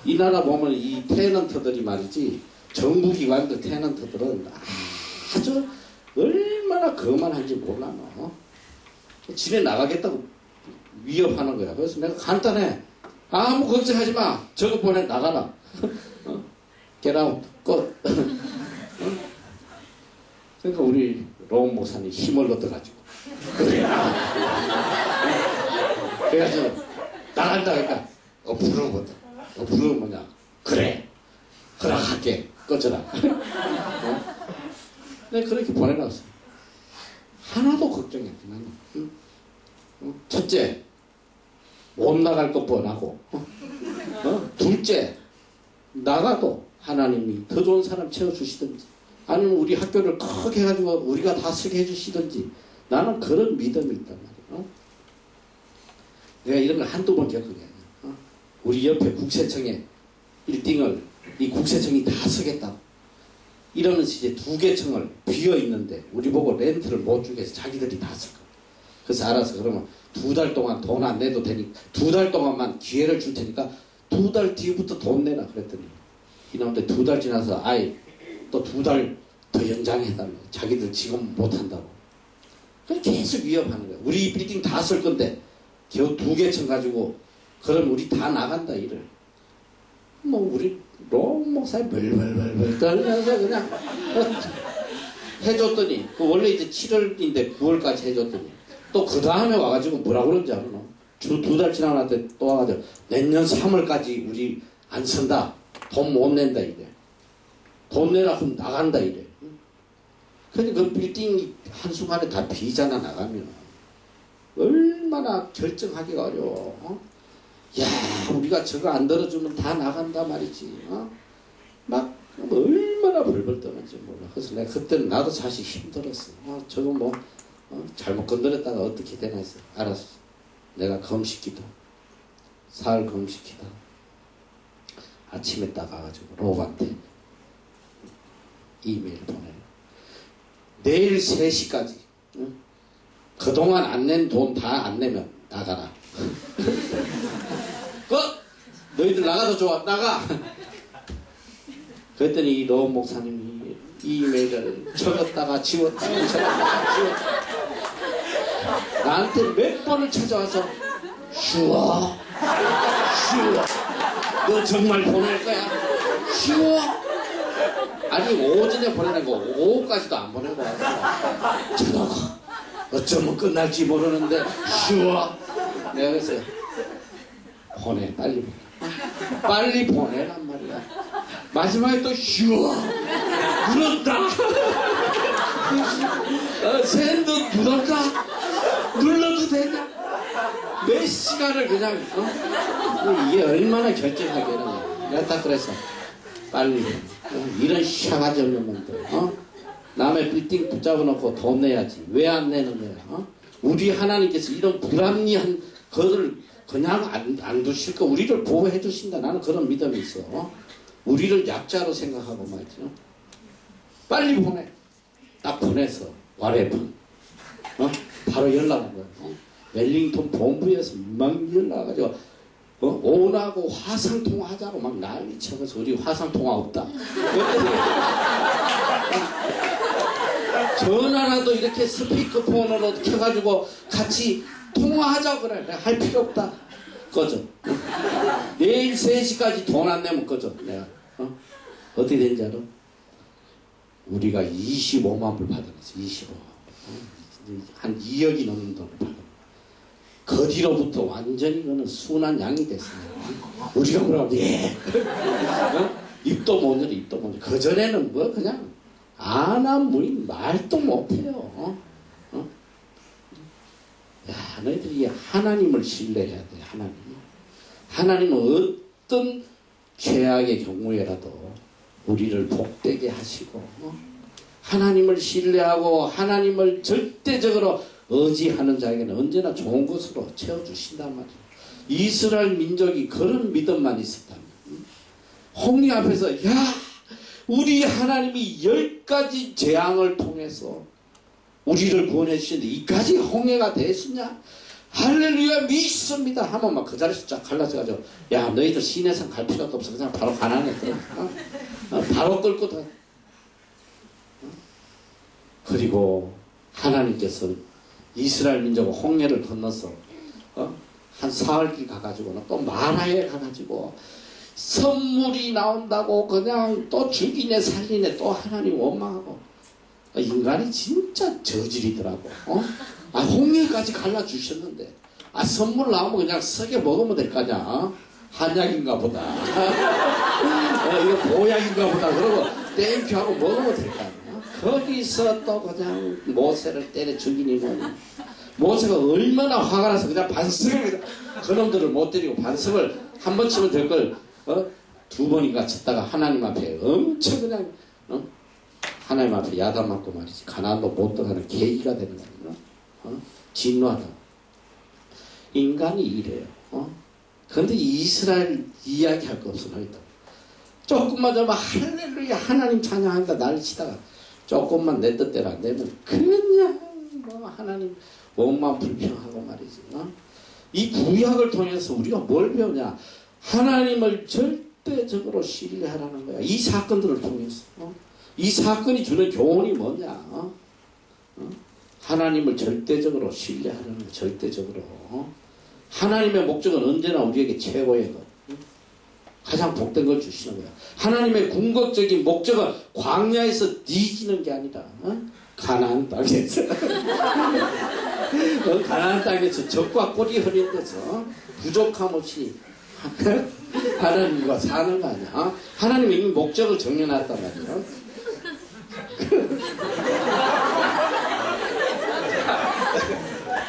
이 나라 보면 이 테넌트들이 말이지 정부기관들 테넌트들은 아주 얼마나 거만한지 몰라. 너. 집에 나가겠다고 위협하는 거야. 그래서 내가 간단해. 아무 걱정하지 마. 저거 보내 나가라. Get out. 끝. 그러니까 우리 로운 목사님 힘을 얻어가지고 그래. 그래가지고 나간다. 그러니까 부르거든. 부르면 뭐냐. 그래. 허락할게. 꺼져라. 내가 그렇게 보내놨어. 하나도 걱정이 안 돼, 나는. 첫째, 못 나갈 것 뻔하고. 둘째, 나가도 하나님이 더 좋은 사람 채워주시든지, 아니면 우리 학교를 크게 해가지고 우리가 다 쓰게 해주시든지, 나는 그런 믿음이 있단 말이야. 내가 이런 걸 한두 번 겪은 게 아니야. 우리 옆에 국세청에 1등을 이 국세청이 다 쓰겠다고. 이러면서 이제 2개 청을 비어 있는데 우리 보고 렌트를 못 주게 해서 자기들이 다 쓸 거야. 그래서 알아서 그러면 2달 동안 돈 안 내도 되니까 2달 동안만 기회를 줄 테니까 2달 뒤부터 돈 내라 그랬더니 이놈들 2달 지나서 아예 또 2달 더 연장해달라고. 자기들 지금 못한다고. 그래서 계속 위협하는 거야. 우리 빌딩 다 쓸 건데 겨우 2개 청 가지고 그럼 우리 다 나간다 일을. 뭐 우리 로운 목사님 벌벌벌벌 떨면서 그냥 해줬더니 원래 이제 7월인데 9월까지 해줬더니 또 그 다음에 와가지고 뭐라 그런지 알아? 2달 지나는데 또 와가지고 내년 3월까지 우리 안 쓴다. 돈 못 낸다 이래. 돈 내라 그럼 나간다 이래. 그러니까 그 빌딩이 한순간에 다 비잖아 나가면. 얼마나 결정하기가 어려워. 야, 우리가 저거 안 들어주면 다 나간다 말이지. 막 얼마나 벌벌 떠는지 몰라. 그래서 내가 그때는 나도 사실 힘들었어. 저거 뭐 잘못 건드렸다가 어떻게 되나 했어. 알았어. 내가 검식기도 사흘 검식기다. 아침에 딱 가가지고 로우한테 이메일 보내요. 내일 3시까지 그동안 안 낸 돈 다 안 내면 나가라. 너희들 나가도 좋아. 나가. 그랬더니 이 로운 목사님이 이메일을 적었다가 지웠다가 적었다가 지웠다가 나한테 몇 번을 찾아와서 쉬워 너 정말 보낼 거야? 쉬워. 아니 오전에 보내는 거 오후까지도 안 보내고 와서 저놈 어쩌면 끝날지 모르는데 쉬워. 내가 그래서 보내. 빨리 보내란 말이야. 마지막에 또 쉬워. 눌렀다. 샌드 눌렀다. 눌러도 되냐? 몇 시간을 그냥 이게 얼마나 결정하겠느냐. 내가 딱 그랬어. 빨리 이런 샤가지 없는 놈들 남의 빌딩 붙잡아 놓고 돈 내야지. 왜 안 내는 거야? 우리 하나님께서 이런 불합리한 것을 그냥 안 두실 거. 우리를 보호해 주신다. 나는 그런 믿음이 있어. 우리를 약자로 생각하고 말이죠. 빨리 보내. 딱 보내서 와레분 바로 연락 온 거야. 웰링턴 본부에서 막 연락 와가지고 오나고 화상통화하자고 막 난리 쳐서 우리 화상통화 없다. 전화라도 이렇게 스피커폰으로 켜가지고 같이 통화하자고 그래. 내가 할 필요 없다. 꺼져. 내일 3시까지 돈 안 내면 꺼져. 내가 어떻게 된지 알아? 우리가 25만 불 받아냈어. 25만 불. 한 2억이 넘는 돈을 받아. 그 뒤로부터 완전히 그는 순한 양이 됐어요. 우리가 뭐라고 예. 입도 못 열어. 입도 못 열어. 그전에는 뭐 그냥 아나무인 말도 못해요. 야, 너희들이 하나님을 신뢰해야 돼. 하나님은 어떤 죄악의 경우에라도 우리를 복되게 하시고 하나님을 신뢰하고 하나님을 절대적으로 의지하는 자에게는 언제나 좋은 것으로 채워주신단 말이에요. 이스라엘 민족이 그런 믿음만 있었다면 홍해 앞에서 야 우리 하나님이 10가지 재앙을 통해서 우리를 구원해 주시는데 이까지 홍해가 됐으냐? 할렐루야 믿습니다 하면 막 그 자리에서 쫙 갈라져가지고 야 너희들 시내산 갈 필요도 없어. 그냥 바로 가나안에 들어. 바로 끌고 다. 그리고 하나님께서 이스라엘 민족은 홍해를 건너서 한 사흘길 가가지고는 또 마라에 가가지고 선물이 나온다고 그냥 또 죽이네 살리네 또 하나님 원망하고. 인간이 진짜 저질이더라고. 홍해까지 갈라주셨는데 선물 나오면 그냥 썩여 먹으면 될 거 아니야. 한약인가 보다. 이거 보약인가 보다. 그러고 땡큐하고 먹으면 될 거 아니야. 거기서 또 그냥 모세를 때려 죽이니 뭐니. 모세가 얼마나 화가 나서 그냥 반석을 그놈들을 못 때리고 반석을 한 번 치면 될 걸 두 번인가 쳤다가 하나님 앞에 엄청 그냥 하나님 앞에 야단 맞고 말이지. 가나안도 못 들어가는 계기가 되는 거 아니야. 진노하다. 인간이 이래요. 그런데 이스라엘 이야기할 거 없어 너희들. 조금만 좀 할렐루야 하나님 찬양한다 난리 치다가 조금만 내 뜻대로 안 되면 그냥 뭐 하나님 원망 불평하고 말이지. 이 구약을 통해서 우리가 뭘 배우냐. 하나님을 절대적으로 신뢰하라는 거야. 이 사건들을 통해서. 이 사건이 주는 교훈이 뭐냐. 하나님을 절대적으로 신뢰하라는 거야. 절대적으로. 하나님의 목적은 언제나 우리에게 최고의 것. 가장 복된 걸 주시는 거야. 하나님의 궁극적인 목적은 광야에서 뒤지는 게 아니라 가나안 땅에서 가나안 땅에서 적과 꼴이 흐린 데서 부족함 없이 하나님과 사는 거 아니야. 하나님이 이미 목적을 정해놨단 말이야.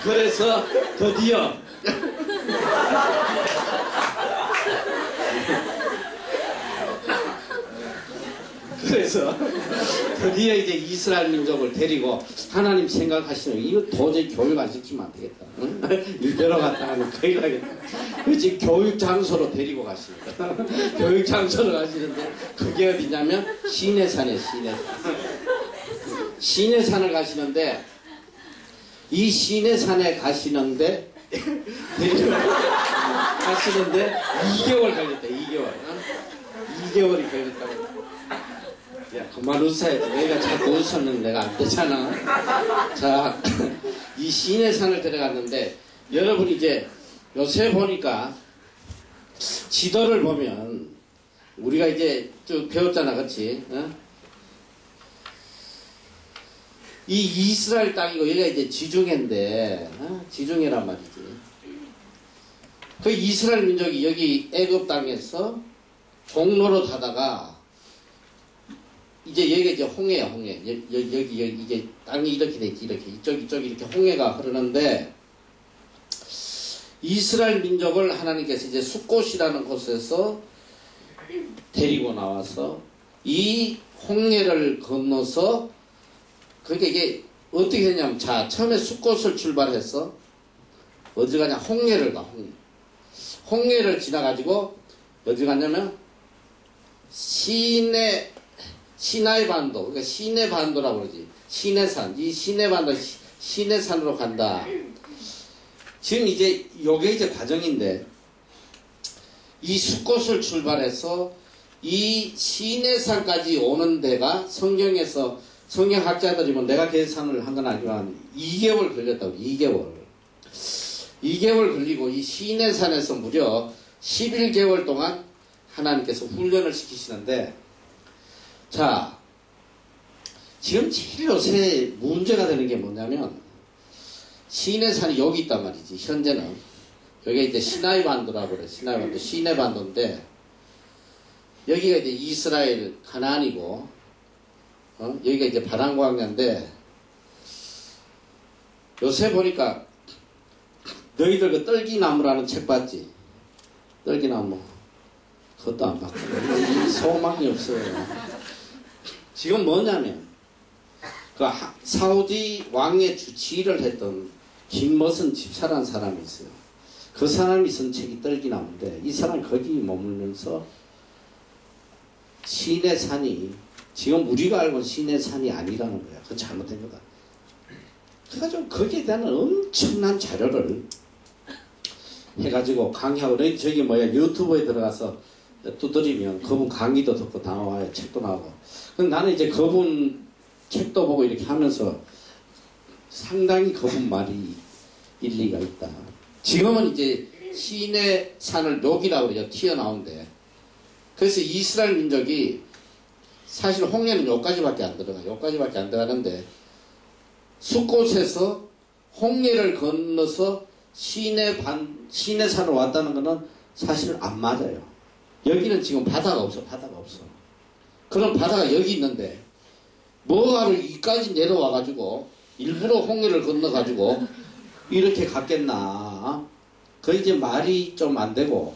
그래서 드디어 드디어 이제 이스라엘 민족을 데리고 하나님 생각하시는 이거 도저히 교육 안 시키면 안 되겠다. 이대로 갔다가는 큰일 나겠다. 그렇지 교육 장소로 데리고 가십니다. 교육 장소로 가시는데 그게 어디냐면 시내산에 시내산을 가시는데 이 시내산에 가시는데 데리고 가시는데 2개월 걸렸다. 2개월이 걸렸다고. 야, 그만 웃어야지. 내가 자꾸 웃었는데 내가 안 되잖아. 자, 이 시내산을 데려갔는데, 여러분 이제 요새 보니까 지도를 보면, 우리가 이제 쭉 배웠잖아, 그치? 이 이스라엘 땅이고, 여기가 이제 지중해인데, 지중해란 말이지. 그 이스라엘 민족이 여기 애굽 땅에서 종로로 타다가, 이제 여기가 이제 홍해야, 홍해. 여기, 이게 땅이 이렇게 돼 있지, 이렇게. 이쪽 이렇게 홍해가 흐르는데, 이스라엘 민족을 하나님께서 이제 숫곳이라는 곳에서 데리고 나와서, 이 홍해를 건너서, 그러니까 이게 어떻게 되냐면, 자, 처음에 숫곳을 출발해서, 어디 가냐, 홍해를 가, 홍해. 홍해를 지나가지고, 어디 갔냐면, 시나이 반도, 그러니까 시내 반도라고 그러지. 시내산, 이 시내 반도, 시내산으로 간다. 지금 이제, 요게 이제 과정인데, 이 숫곳을 출발해서 이 시내산까지 오는 데가 성경에서, 성경학자들이 뭐 내가 계산을 한 건 아니지만 2개월 걸렸다고, 2개월. 2개월 걸리고 이 시내산에서 무려 11개월 동안 하나님께서 훈련을 시키시는데, 자, 지금 제일 요새 문제가 되는 게 뭐냐면, 시내산이 여기 있단 말이지, 현재는. 여기가 이제 시나이 반도라고 그래, 시나이 반도, 시내 반도인데, 여기가 이제 이스라엘 가나안이고, 여기가 이제 바람광야인데, 요새 보니까, 너희들 그 떨기나무라는 책 봤지? 떨기나무. 그것도 안 봤고, 소망이 없어요. 지금 뭐냐면 그 사우디 왕의 주치의를 했던 김머슨 집사라는 사람이 있어요. 그 사람이 쓴 책이 떨기나무인데 이 사람이 거기 머물면서 시내산이 지금 우리가 알고 있는 시내산이 아니라는 거야. 그건 잘못된 거다. 그래가지고 거기에 대한 엄청난 자료를 해가지고 강의하고 저기 뭐야 유튜브에 들어가서 두드리면 그분 강의도 듣고 다 나와요. 책도 나오고. 근데 나는 이제 그분 책도 보고 이렇게 하면서 상당히 그분 말이 일리가 있다. 지금은 이제 시내 산을 욕이라고 그래요. 튀어나온데. 그래서 이스라엘 민족이 사실 홍해는 여기까지밖에 안 들어가. 여기까지밖에 안 들어가는데 숫곳에서 홍해를 건너서 시내산으로 왔다는 것은 사실 안 맞아요. 여기는 지금 바다가 없어. 바다가 없어. 그럼 바다가 여기 있는데 뭐하러 이까지 내려와가지고 일부러 홍해를 건너가지고 이렇게 갔겠나. 그 이제 말이 좀 안 되고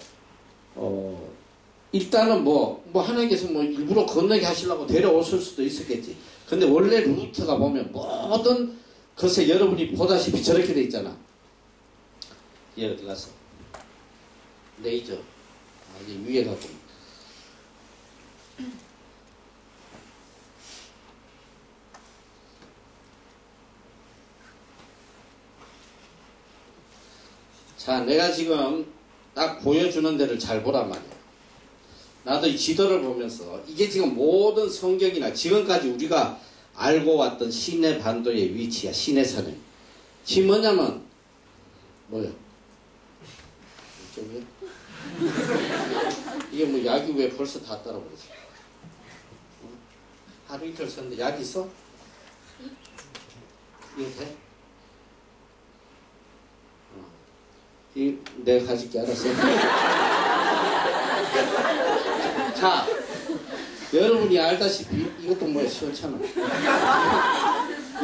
일단은 뭐 하나님께서 뭐 일부러 건너게 하시려고 데려오실 수도 있었겠지. 근데 원래 루트가 보면 모든 것에 여러분이 보다시피 저렇게 돼 있잖아. 얘 어디 갔어? 레이저. 이제 위에 가고. 자, 내가 지금 딱 보여주는 데를 잘 보란 말이야. 나도 이 지도를 보면서 이게 지금 모든 성경이나 지금까지 우리가 알고 왔던 시내 반도의 위치야. 시내산에. 지금 뭐냐면 뭐야? 이쪽이야? 이게 뭐 약이 왜 벌써 다 따라버렸어? 하루 이틀 썼는데 약 있어? 이거 돼? 이 내가 가질게. 알았어. 자, 여러분이 알다시피 이것도 뭐야 시원찮아.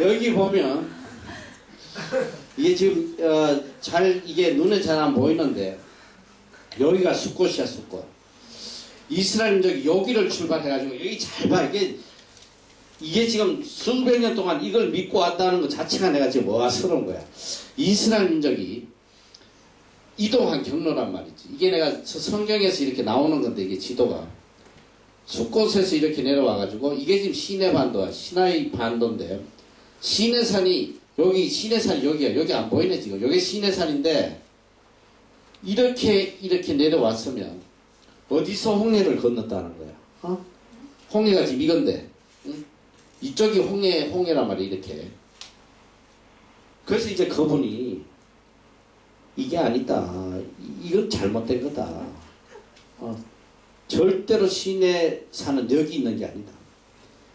여기 보면 이게 지금 잘 이게 눈에 잘 안 보이는데 여기가 숫곳이야. 숫곳. 이스라엘 민족이 여기를 출발해가지고 여기 잘 봐. 이게 지금 수백 년 동안 이걸 믿고 왔다는 것 자체가 내가 지금 어화스러운 거야. 이스라엘 민족이 이동한 경로란 말이지. 이게 내가 성경에서 이렇게 나오는 건데 이게 지도가 숫곳에서 이렇게 내려와가지고 이게 지금 시내 반도야. 시나이 반도인데 시내산이 여기 시내산이 여기야. 여기 안 보이네 지금. 여기 시내산인데 이렇게 내려왔으면 어디서 홍해를 건넜다는 거야. 홍해가 지금 이건데 응? 이쪽이 홍해란 말이야. 이렇게. 그래서 이제 그분이 이게 아니다. 이건 잘못된 거다. 절대로 시내산은 여기 있는 게 아니다.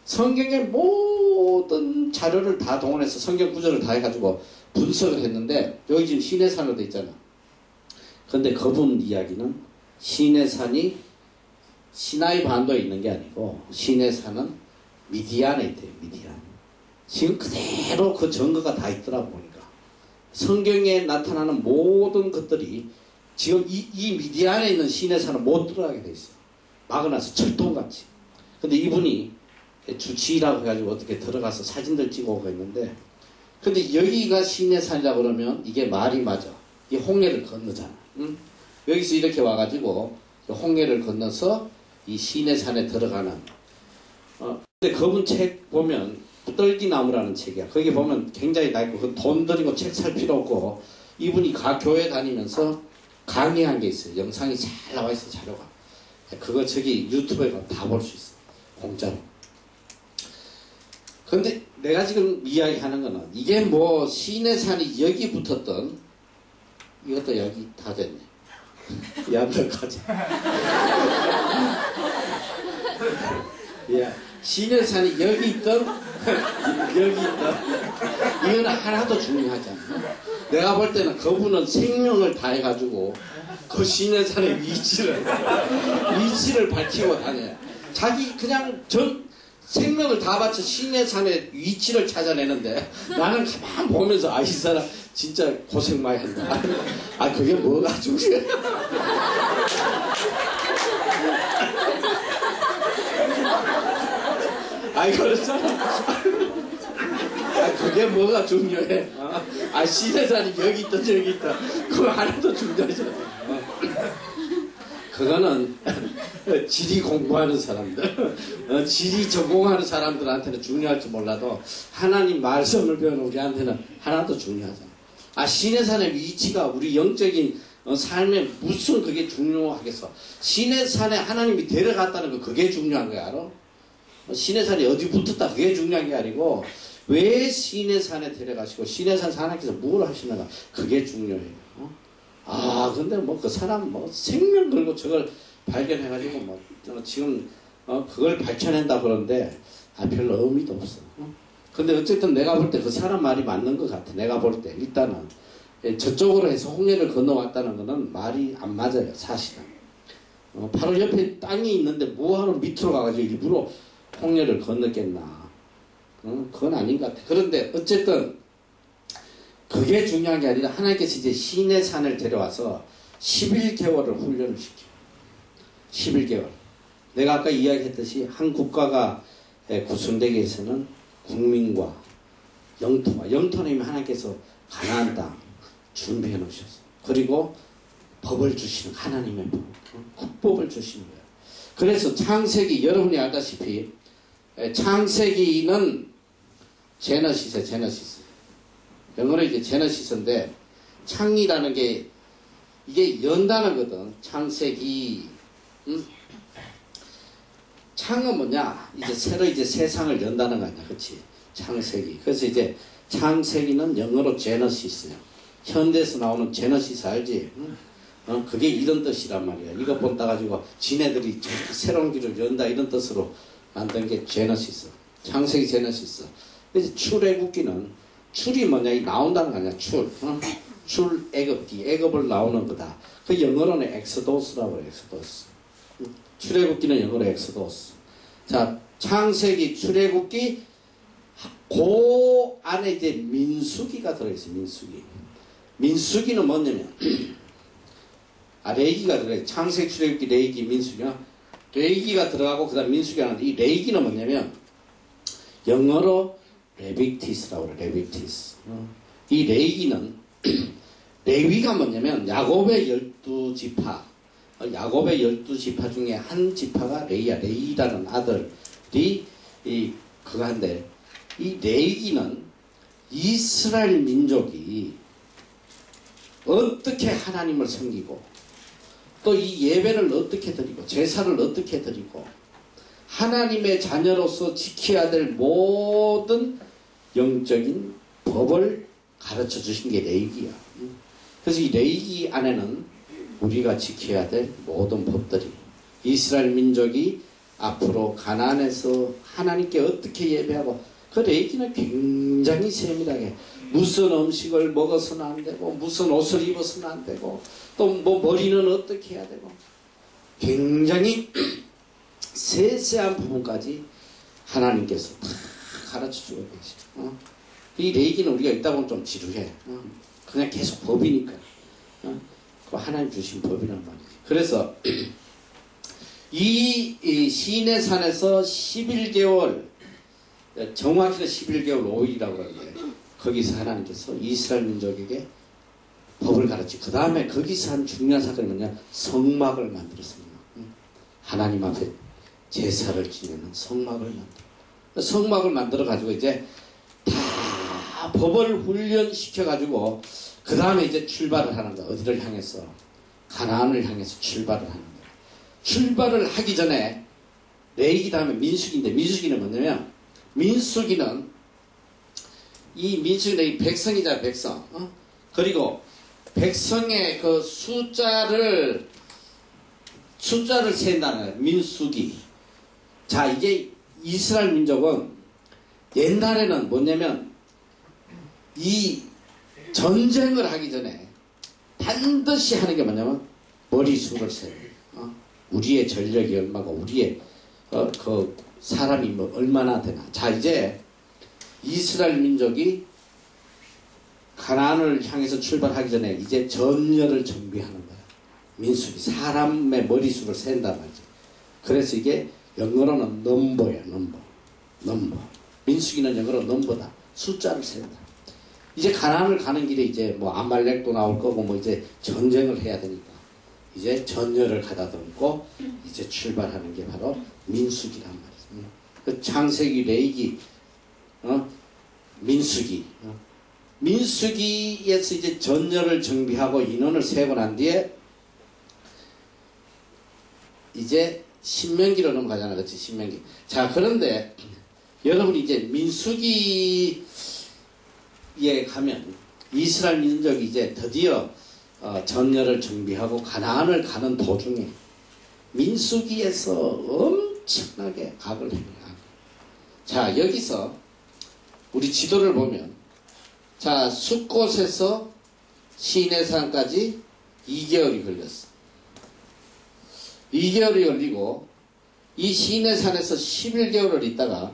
성경의 모든 자료를 다 동원해서 성경 구절을 다 해가지고 분석을 했는데 여기 지금 시내산으로 돼 있잖아. 근데 그분 이야기는 시내산이 시나이 반도에 있는 게 아니고 시내산은 미디안에 있대요. 미디안. 지금 그대로 그 증거가 다 있더라 보니까. 성경에 나타나는 모든 것들이 지금 이 미디안에 있는 시내산은 못 들어가게 돼 있어. 막아놔서 철통같이. 근데 이분이 주치라고 해가지고 어떻게 들어가서 사진들 찍어오고 있는데 근데 여기가 시내산이라고 그러면 이게 말이 맞아. 이 홍해를 건너잖아. 응? 여기서 이렇게 와가지고 홍해를 건너서 이 시내산에 들어가는 근데 그분 책 보면 부떨기나무라는 책이야. 거기 보면 굉장히 낡고 그 돈 들이고 책 살 필요 없고 이분이 각 교회 다니면서 강의한 게 있어요. 영상이 잘 나와 있어. 자료가. 그거 저기 유튜브에 가면 다 볼 수 있어. 공짜로. 근데 내가 지금 이야기하는 거는 이게 뭐 시내산이 여기 붙었던 이것도 여기 다 됐네. 완벽하지. 야, 시내산이 여기 있던 여기 있던 이거는 하나도 중요하지 않아. 내가 볼 때는 그분은 생명을 다해가지고 그 시내산의 위치를 밝히고 다녀요. 자기 그냥 생명을 다 바쳐 시내산의 위치를 찾아내는데 나는 가만 보면서 이 사람 진짜 고생 많이 한다. 그게 뭐가 중요해. 그렇잖아. 그게 뭐가 중요해. 시내산이 여기 있다 저기 있다 그거 하나도 중요하지 않아. 그거는 지리 공부하는 사람들 지리 전공하는 사람들한테는 중요할지 몰라도 하나님 말씀을 배우는 우리한테는 하나도 중요하잖아. 시내산의 위치가 우리 영적인 삶에 무슨 그게 중요하겠어. 시내산에 하나님이 데려갔다는 거 그게 중요한 거야. 알아? 시내산이 어디 붙었다 그게 중요한 게 아니고 왜 시내산에 데려가시고 시내산 하나님께서 뭘 하시는가 그게 중요해요. 아 근데 뭐 그 사람 뭐 생명 걸고 저걸 발견해가지고 뭐 지금 그걸 밝혀낸다 그러는데 별로 의미도 없어. 근데 어쨌든 내가 볼 때 그 사람 말이 맞는 것 같아. 내가 볼 때 일단은 저쪽으로 해서 홍해를 건너왔다는 거는 말이 안 맞아요. 사실은. 바로 옆에 땅이 있는데 뭐하러 밑으로 가가지고 일부러 홍해를 건넜겠나. 그건 아닌 것 같아. 그런데 어쨌든 그게 중요한 게 아니라 하나님께서 이제 시내산을 데려와서 11개월을 훈련을 시켜. 11개월. 내가 아까 이야기했듯이 한 국가가 구성되기 위해서는 국민과 영토는 하나님께서 가나안 땅 준비해 놓으셨어. 그리고 법을 주시는 하나님의 법, 국법을 주시는 거예요. 그래서 창세기, 여러분이 알다시피 창세기는 제너시스. 영어로 이제 제너시스인데 창이라는 게 이게 연단어거든. 창세기. 창은 뭐냐? 이제 새로 이제 세상을 연다는 거 아니야, 그렇지? 창세기. 그래서 이제 창세기는 영어로 제너시스야. 현대에서 나오는 제너시스 알지? 그게 이런 뜻이란 말이야. 이거 본 따가지고 지네들이 새로운 길을 연다 이런 뜻으로 만든 게 제너시스. 창세기 제너시스. 그래서 출애굽기는 출이 뭐냐? 이 나온다는 거 아니야? 출애굽기. 애굽을 나오는 거다. 그 영어로는 엑소도스라고 해요. 엑소도스. 출애굽기는 영어로 엑소도스. 자, 창세기, 출애굽기, 그 안에 이제 민수기가 들어있어요. 민수기는 뭐냐면 레이기가 들어가요. 창세기, 출애굽기, 레이기, 민수기가 레이기가 들어가고 그 다음 민수기가 하는데 이 레이기는 뭐냐면 영어로 레비티스라고 그래요. 레비티스. 이 레이기는 레위가 뭐냐면 야곱의 12지파 야곱의 12지파 중에 한 지파가 레이야. 레이라는 아들이 그거한데 이 레이기는 이스라엘 민족이 어떻게 하나님을 섬기고 또 이 예배를 어떻게 드리고 제사를 어떻게 드리고 하나님의 자녀로서 지켜야 될 모든 영적인 법을 가르쳐 주신 게 레이기야. 그래서 이 레이기 안에는 우리가 지켜야 될 모든 법들이 이스라엘 민족이 앞으로 가나안에서 하나님께 어떻게 예배하고 그 레이기는 굉장히 세밀하게 무슨 음식을 먹어서는 안 되고 무슨 옷을 입어서는 안 되고 또 뭐 머리는 어떻게 해야 되고 굉장히 세세한 부분까지 하나님께서 다 가르쳐주고 계시죠. 이 레이기는 우리가 읽다 보면 좀 지루해. 그냥 계속 법이니까. 그 하나님 주신 법이란 말이지. 그래서 이 시내산에서 11개월 정확히는 11개월 5일이라고 하는데 거기서 하나님께서 이스라엘 민족에게 법을 가르치 그 다음에 거기서 한 중요한 사건이 뭐냐 성막을 만들었습니다. 하나님 앞에 제사를 지내는 성막을 만들어 가지고 이제 다 법을 훈련시켜 가지고 그 다음에 이제 출발을 하는 거야. 어디를 향해서 가나안을 향해서 출발을 하는 거야. 출발을 하기 전에 레이기 다음에 민수기인데 민수기는 뭐냐면 민수기는 이 백성이자 백성 그리고 백성의 그 숫자를 세인다는 거예요. 민수기. 자 이게 이스라엘 민족은 옛날에는 뭐냐면 이 전쟁을 하기 전에 반드시 하는 게 뭐냐면 머리수를 세요. 우리의 전력이 얼마고 우리의 그 사람이 뭐 얼마나 되나. 자 이제 이스라엘 민족이 가나안을 향해서 출발하기 전에 이제 전열을 정비하는 거야. 민수기 사람의 머리수를 센단 말이지. 그래서 이게 영어로는 넘버야. 넘버. 민수기는 영어로 넘버다. 숫자를 센다. 이제 가나안을 가는 길에 이제 뭐 아말렉도 나올 거고 뭐 이제 전쟁을 해야 되니까 이제 전열을 가다듬고 이제 출발하는 게 바로 민수기란 말이죠. 그 창세기, 레이기, 민수기에서 이제 전열을 정비하고 인원을 세고 난 뒤에 이제 신명기로 넘어가잖아, 그렇지? 신명기. 자, 그런데 여러분이 이제 민수기에 가면 이스라엘 민족이 이제 드디어 전열을 정비하고 가나안을 가는 도중에 민수기에서 엄청나게 악을 행해요. 자, 여기서 우리 지도를 보면, 자, 숫곳에서 시내산까지 2개월이 걸렸어. 2개월이 걸리고 이 시내산에서 11개월을 있다가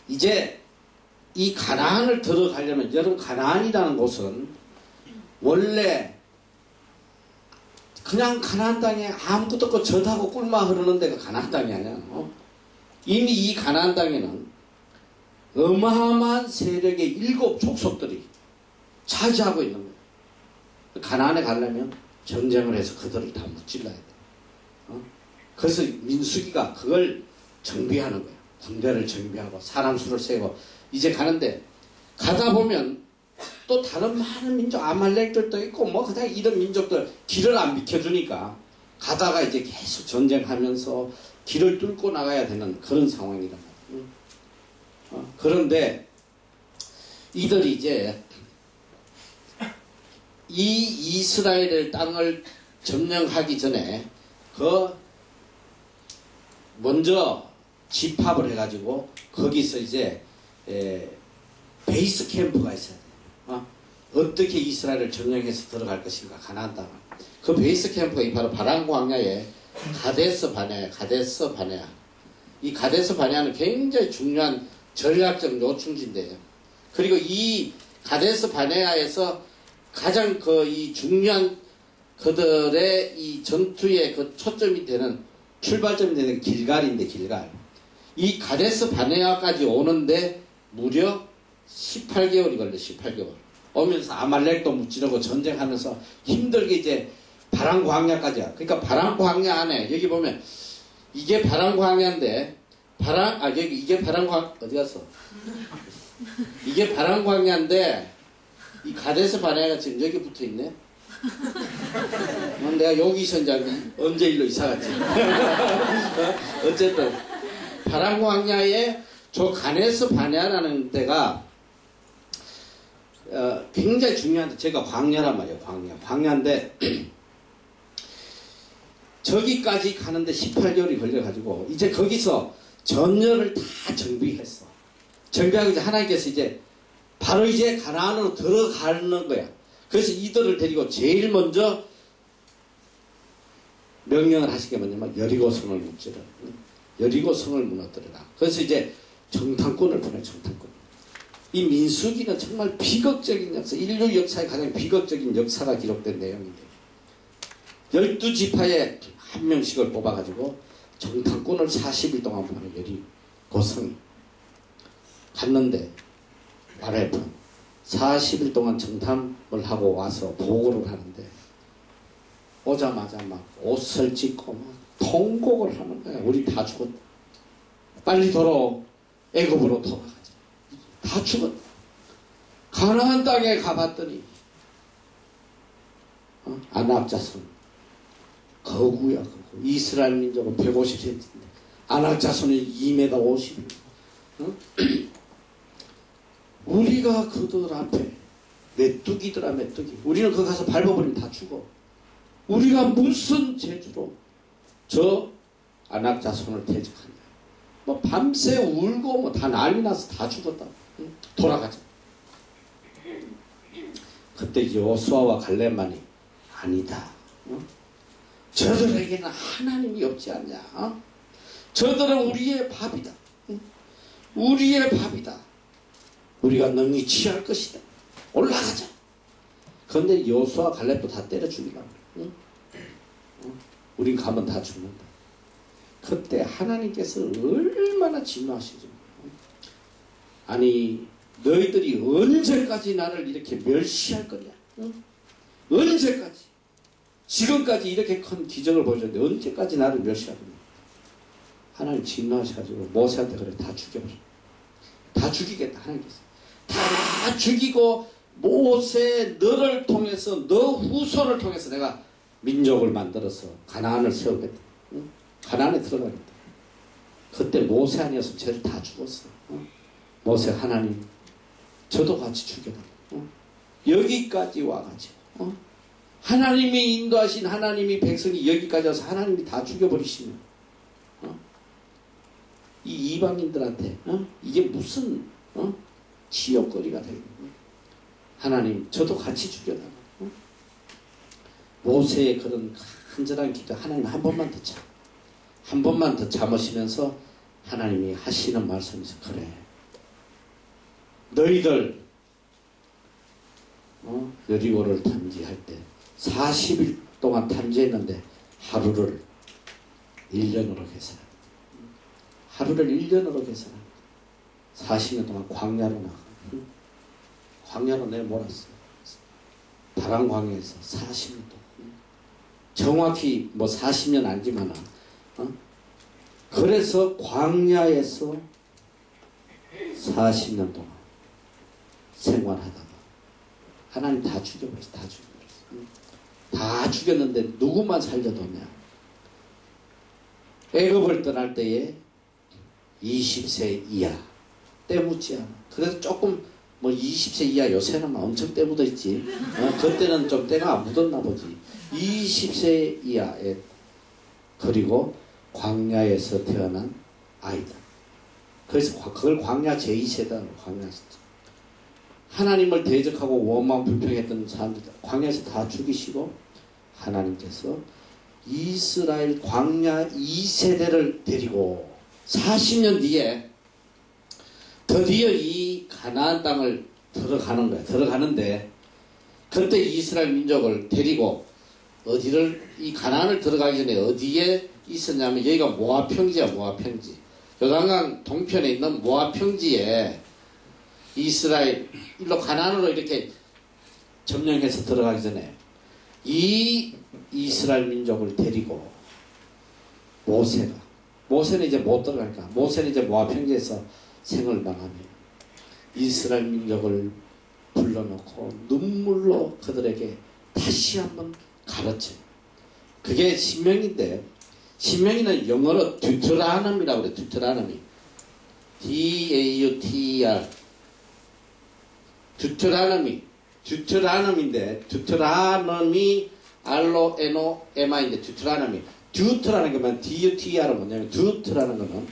이제 이 가나안을 들어가려면, 여러분, 가나안이라는 곳은 원래 그냥 가나안 땅에 아무것도 없고 젖하고 꿀만 흐르는 데가 가나안 땅이 아니야. 이미 이 가나안 땅에는 어마어마한 세력의 7 족속들이 차지하고 있는 거예요. 가나안에 가려면 전쟁을 해서 그들을 다 무찔러야 돼. 그래서 민수기가 그걸 정비하는 거예요. 군대를 정비하고 사람 수를 세고 이제 가는데, 가다 보면 또 다른 많은 민족, 아말렉들도 있고 뭐 그냥 이런 민족들 길을 안 비켜주니까 가다가 이제 계속 전쟁하면서 길을 뚫고 나가야 되는 그런 상황이란 말이에요. 그런데 이들이 이제 이 이스라엘의 땅을 점령하기 전에 먼저 집합을 해가지고 거기서 이제 베이스 캠프가 있어야 돼요. 어떻게 이스라엘을 점령해서 들어갈 것인가, 가나안 땅을. 그 베이스 캠프가 바로 바람 광야에 가데스 바네아. 이 가데스 바네아는 굉장히 중요한 전략적 요충지인데요. 그리고 이 가데스 바네아에서 가장 이 중요한 그들의 이 전투의 그 초점이 되는, 출발점이 되는 길갈인데, 길갈. 이 가데스 바네아까지 오는데 무려 18개월이 걸려. 18개월. 오면서 아말렉도 무찌르고 전쟁하면서 힘들게 이제 바람 광야까지야. 그러니까 바람 광야 안에, 여기 보면 이게 바람 광야인데, 이게 바람 광야, 어디 갔어? 이게 바람 광야인데 이 가데스 바네아가 지금 여기 붙어 있네. 내가 여기서 이제 언제 일로 이사 갔지? 어쨌든 바람 광야에 저 가데스 바네아라는 데가 굉장히 중요한데, 제가 광야란 말이에요. 광야인데 저기까지 가는데 18개월이 걸려가지고 이제 거기서 전열을 다 정비했어. 정비하고 이제 하나님께서 이제 바로 이제 가나안으로 들어가는 거야. 그래서 이들을 데리고 제일 먼저 명령을 하신 게 뭐냐면 여리고 성을 무찌르라. 여리고 성을 무너뜨려라. 그래서 이제 정탐꾼을 보내. 정탐꾼. 이 민수기는 정말 비극적인 역사, 인류 역사의 가장 비극적인 역사가 기록된 내용인데, 12지파에 한 명씩을 뽑아가지고 정탐꾼을 40일 동안 보내. 여리고 성이 갔는데, 말해봐. 40일 동안 정탐을 하고 와서 보고를 하는데, 오자마자 막 옷을 찢고 막 통곡을 하는 거야. 우리 다 죽었다. 빨리 돌아오. 애굽으로 돌아가자. 다 죽었다. 가나안 땅에 가봤더니 아낙 자손 거구야. 거구. 이스라엘 민족은 150cm인데 아낙 자손은 2m 50. 우리가 그들 앞에 메뚜기더라. 메뚜기. 우리는 거기 가서 밟아버리면 다 죽어. 우리가 무슨 재주로 저 아낙 자손을 대적한다. 뭐 밤새 울고 뭐 다 난리 나서 다 죽었다. 돌아가자. 그때 여호수아와 갈렙만이 아니다. 저들에게는 하나님이 없지 않냐. 저들은 우리의 밥이다. 우리의 밥이다. 우리가 능히 취할 것이다. 올라가자. 그런데 여호수아 갈렙도 다 때려 죽이려고. 우린 가면 다 죽는다. 그때 하나님께서 얼마나 진노하시죠. 아니 너희들이 언제까지 나를 이렇게 멸시할 거냐. 언제까지. 지금까지 이렇게 큰 기적을 보여줬는데 언제까지 나를 멸시할 거냐. 하나님 진노하셔가지고 모세한테 그래. 다 죽여버려. 다 죽이겠다. 하나님께서 다 죽이고, 모세 너를 통해서, 너 후손을 통해서 내가 민족을 만들어서 가나안을 세우겠다. 가나안에 들어가겠다. 그때 모세 아니었으면 쟤를 다 죽었어. 모세 하나님 저도 같이 죽여라. 여기까지 와가지고 하나님이 인도하신 하나님이 백성이 여기까지 와서 하나님이 다 죽여버리시면 이 이방인들한테 이게 무슨 치욕거리가 되겠냐. 하나님 저도 같이 죽여달라. 모세의 그런 간절한 기도 하나님 한 번만 더 참. 한 번만 더 참으시면서 하나님이 하시는 말씀에서 그래 너희들 여리고를 탐지할 때 40일 동안 탐지했는데 하루를 1년으로 계산 하루를 1년으로 계산 40년 동안 광야로 나가 광야로 내몰았어 파란 광야에서 40년 동안 정확히 뭐 40년 아니지만 그래서 광야에서 40년 동안 생활하다가 하나님 다 죽여버렸어. 다 죽여버렸어. 다 죽였는데 누구만 살려두냐. 애굽을 떠날 때에 20세 이하 때 묻지 않아. 그래서 조금 뭐 20세 이하 요새는 엄청 때 묻어 있지. 그때는 좀 때가 안 묻었나 보지. 20세 이하에 그리고 광야에서 태어난 아이들. 그래서 그걸 광야 제2세대라고 광야. 하나님을 대적하고 원망 불평했던 사람들 광야에서 다 죽이시고 하나님께서 이스라엘 광야 2세대를 데리고 40년 뒤에 드디어 이 가나안 땅을 들어가는 거야. 들어가는데 그때 이스라엘 민족을 데리고 어디를 이 가나안을 들어가기 전에 어디에 있었냐면 여기가 모압 평지야. 모압 평지. 요단강 동편에 있는 모압 평지에 이스라엘 일로 가나안으로 이렇게 점령해서 들어가기 전에 이 이스라엘 민족을 데리고 모세는 이제 못 들어가니까 모세는 이제 모압 평지에서 생을 망하며 이스라엘 민족을 불러놓고 눈물로 그들에게 다시 한번 가르쳐. 그게 신명인데 신명이는 영어로 듀트라놈이라고 그래. 듀트라놈이 D-A-U-T-E-R 듀트라놈인데 듀트라놈이 R-O-N-O-M-I인데 듀트라놈이 듀트라는 거면 D-U-T-R은 뭐냐면 듀트라는 거는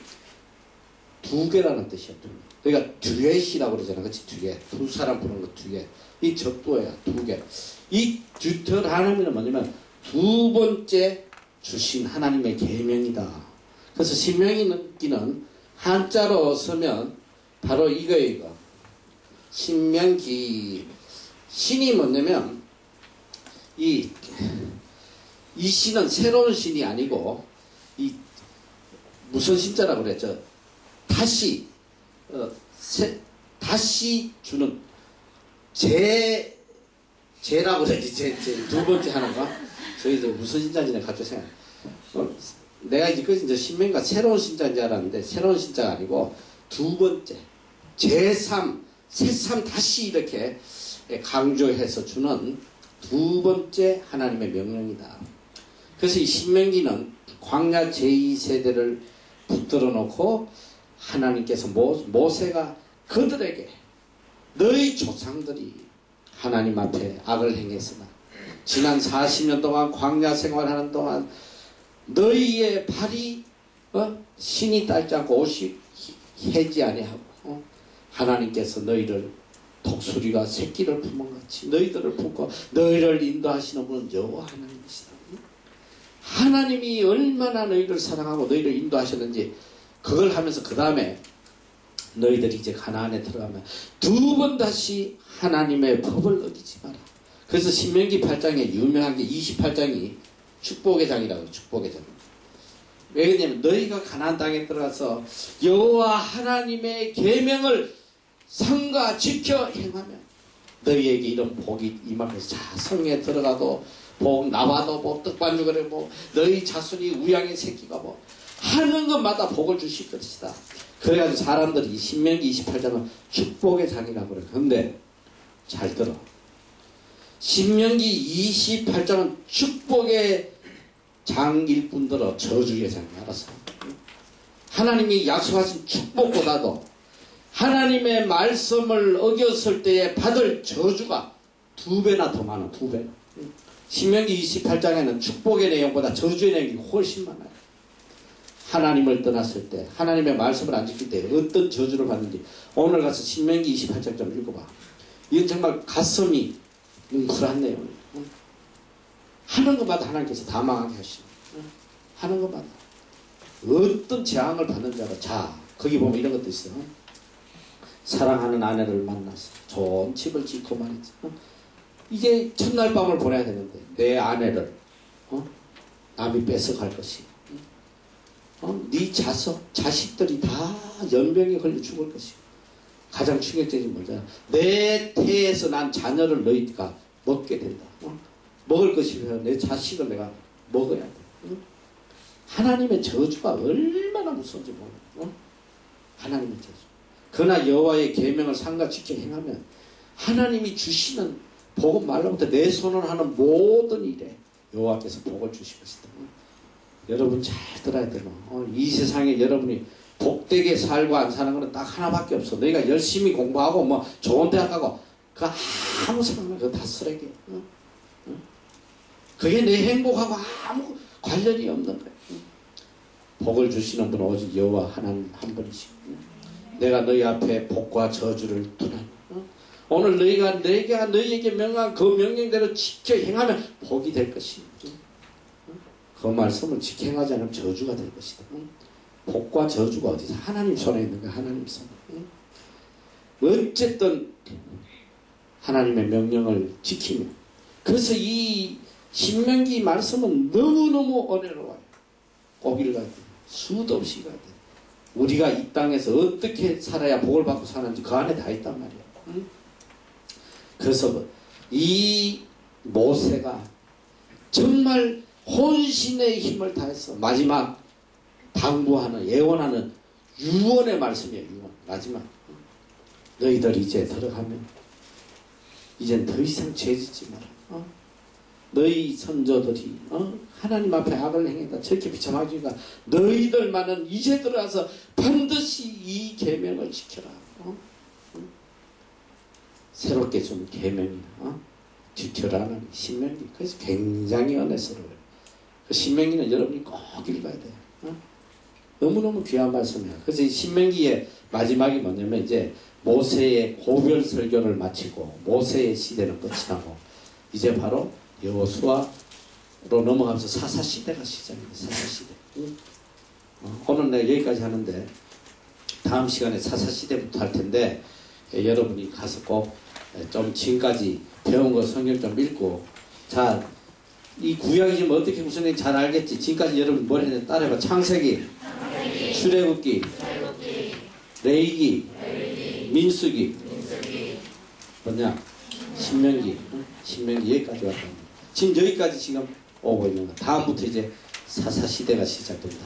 두 개라는 뜻이야. 그러니까 듀엣이라고 그러잖아. 그치? 듀엣. 두 사람 부르는 거 듀엣. 이 적도야. 두 개. 이 듀트라놈이는 뭐냐면 두 번째 주신 하나님의 계명이다. 그래서 신명기는 한자로 쓰면 바로 이거 신명기. 신이 뭐냐면 이 신은 새로운 신이 아니고 이 무슨 신자라고 그랬죠? 다시 다시 주는 제라고 그러지. 두 번째 하나가 저희들 무슨 신자인지 갑자기 생각. 내가 이제 신명기가 새로운 신자인 줄 알았는데 새로운 신자가 아니고 두 번째 제3 새삼 다시 이렇게 강조해서 주는 두 번째 하나님의 명령이다. 그래서 이 신명기는 광야 제2세대를 붙들어 놓고 하나님께서 모세가 그들에게 너희 조상들이 하나님 앞에 악을 행했으나 지난 40년 동안 광야 생활하는 동안 너희의 발이 신이 딸지 않고 옷이 해지 아니하고 하나님께서 너희를 독수리가 새끼를 품은 같이 너희들을 품고 너희를 인도하시는 분은 여호와 하나님이시다. 하나님이 얼마나 너희를 사랑하고 너희를 인도하셨는지 그걸 하면서 그 다음에 너희들이 이제 가나안에 들어가면 두 번 다시 하나님의 법을 어기지 마라. 그래서 신명기 8장에 유명한 게 28장이 축복의 장이라고 해요. 축복의 장. 왜 그러냐면 너희가 가나안 땅에 들어가서 여호와 하나님의 계명을 삼가 지켜 행하면 너희에게 이런 복이 임할 것이다. 자, 성에 들어가도 복, 나와도 복, 떡반죽을 뭐 너희 자손이 우양의 새끼가 뭐 하는 것마다 복을 주실 것이다. 그래가지고 사람들이 신명기 28장은 축복의 장이라고 그래요. 근데 잘 들어. 신명기 28장은 축복의 장일 뿐더러 저주의 장이 알았어. 하나님이 약속하신 축복보다도 하나님의 말씀을 어겼을 때에 받을 저주가 2배나 더 많아. 2배. 신명기 28장에는 축복의 내용보다 저주의 내용이 훨씬 많아요. 하나님을 떠났을 때, 하나님의 말씀을 안 지킬 때 어떤 저주를 받는지 오늘 가서 신명기 28장 좀 읽어봐. 이건 정말 가슴이 뭉클한 내용이에요. 하는 것마다 하나님께서 다 망하게 하시는 거예요. 하는 것마다 어떤 재앙을 받는 자가, 자 거기 보면 이런 것도 있어요. 사랑하는 아내를 만나서 좋은 집을 짓고 말이지. 이제 첫날 밤을 보내야 되는데 내 아내를 남이 뺏어갈 것이. 네 자식들이 다 연병에 걸려 죽을 것이고, 가장 충격적인 뭐냐, 내 태에서 난 자녀를 너희가 먹게 된다. 먹을 것이면 내 자식을 내가 먹어야 돼. 하나님의 저주가 얼마나 무서운지 몰라. 하나님의 저주. 그러나 여호와의 계명을 상가지켜 행하면 하나님이 주시는 복은 말로부터 내 손을 하는 모든 일에 여호와께서 복을 주실 것이다. 여러분 잘 들어야 돼요. 이 세상에 여러분이 복되게 살고 안 사는 것은 딱 하나밖에 없어. 너희가 열심히 공부하고 뭐 좋은 대학 가고 그 아무 상관, 그거 다 쓰레기. 그게 내 행복하고 아무 관련이 없는 거야. 복을 주시는 분은 오직 여호와 하나님 한 분이시고, 내가 너희 앞에 복과 저주를 두나니, 오늘 내가 너희에게 명한 그 명령대로 지켜 행하면 복이 될 것이니, 그 말씀을 지켜 행하지 않으면 저주가 될 것이다. 복과 저주가 어디서? 하나님 손에 있는 거야. 하나님 손에. 어쨌든 하나님의 명령을 지키며, 그래서 이 신명기 말씀은 너무너무 은혜로워요. 꼭 읽어야 돼. 수도 없이 읽어야 돼. 우리가 이 땅에서 어떻게 살아야 복을 받고 사는지 그 안에 다 있단 말이야. 그래서 이 모세가 정말 혼신의 힘을 다해서 마지막 당부하는, 예언하는 유언의 말씀이에요. 유언. 마지막. 너희들 이제 들어가면 이젠 더 이상 죄짓지 마라. 너희 선조들이 하나님 앞에 악을 행했다 저렇게 비참하니까 너희들만은 이제 들어가서 반드시 이 계명을 지켜라. 새롭게 준 계명이나 지켜라는 신명기. 그래서 굉장히 은혜스러워요. 그 신명기는 여러분이 꼭 읽어야 돼요. 너무너무 귀한 말씀이에요. 그래서 이 신명기의 마지막이 뭐냐면 이제 모세의 고별 설교를 마치고 모세의 시대는 끝이 나고 이제 바로 여호수아로 넘어가면서 사사시대가 시작입니다. 사사시대. 오늘 내가 여기까지 하는데 다음 시간에 사사시대부터 할 텐데 여러분이 가서 꼭 좀 지금까지 배운 거 성경 좀 읽고, 자, 이 구약이 지금 어떻게 구성된지 잘 알겠지? 지금까지 여러분 뭘 했는지 따라해봐. 창세기, 출애굽기, 레위기, 민수기, 뭐냐? 신명기. 신명기 여기까지 왔다. 지금 여기까지 지금 오고 있는 거. 다음부터 이제 사사시대가 시작된다.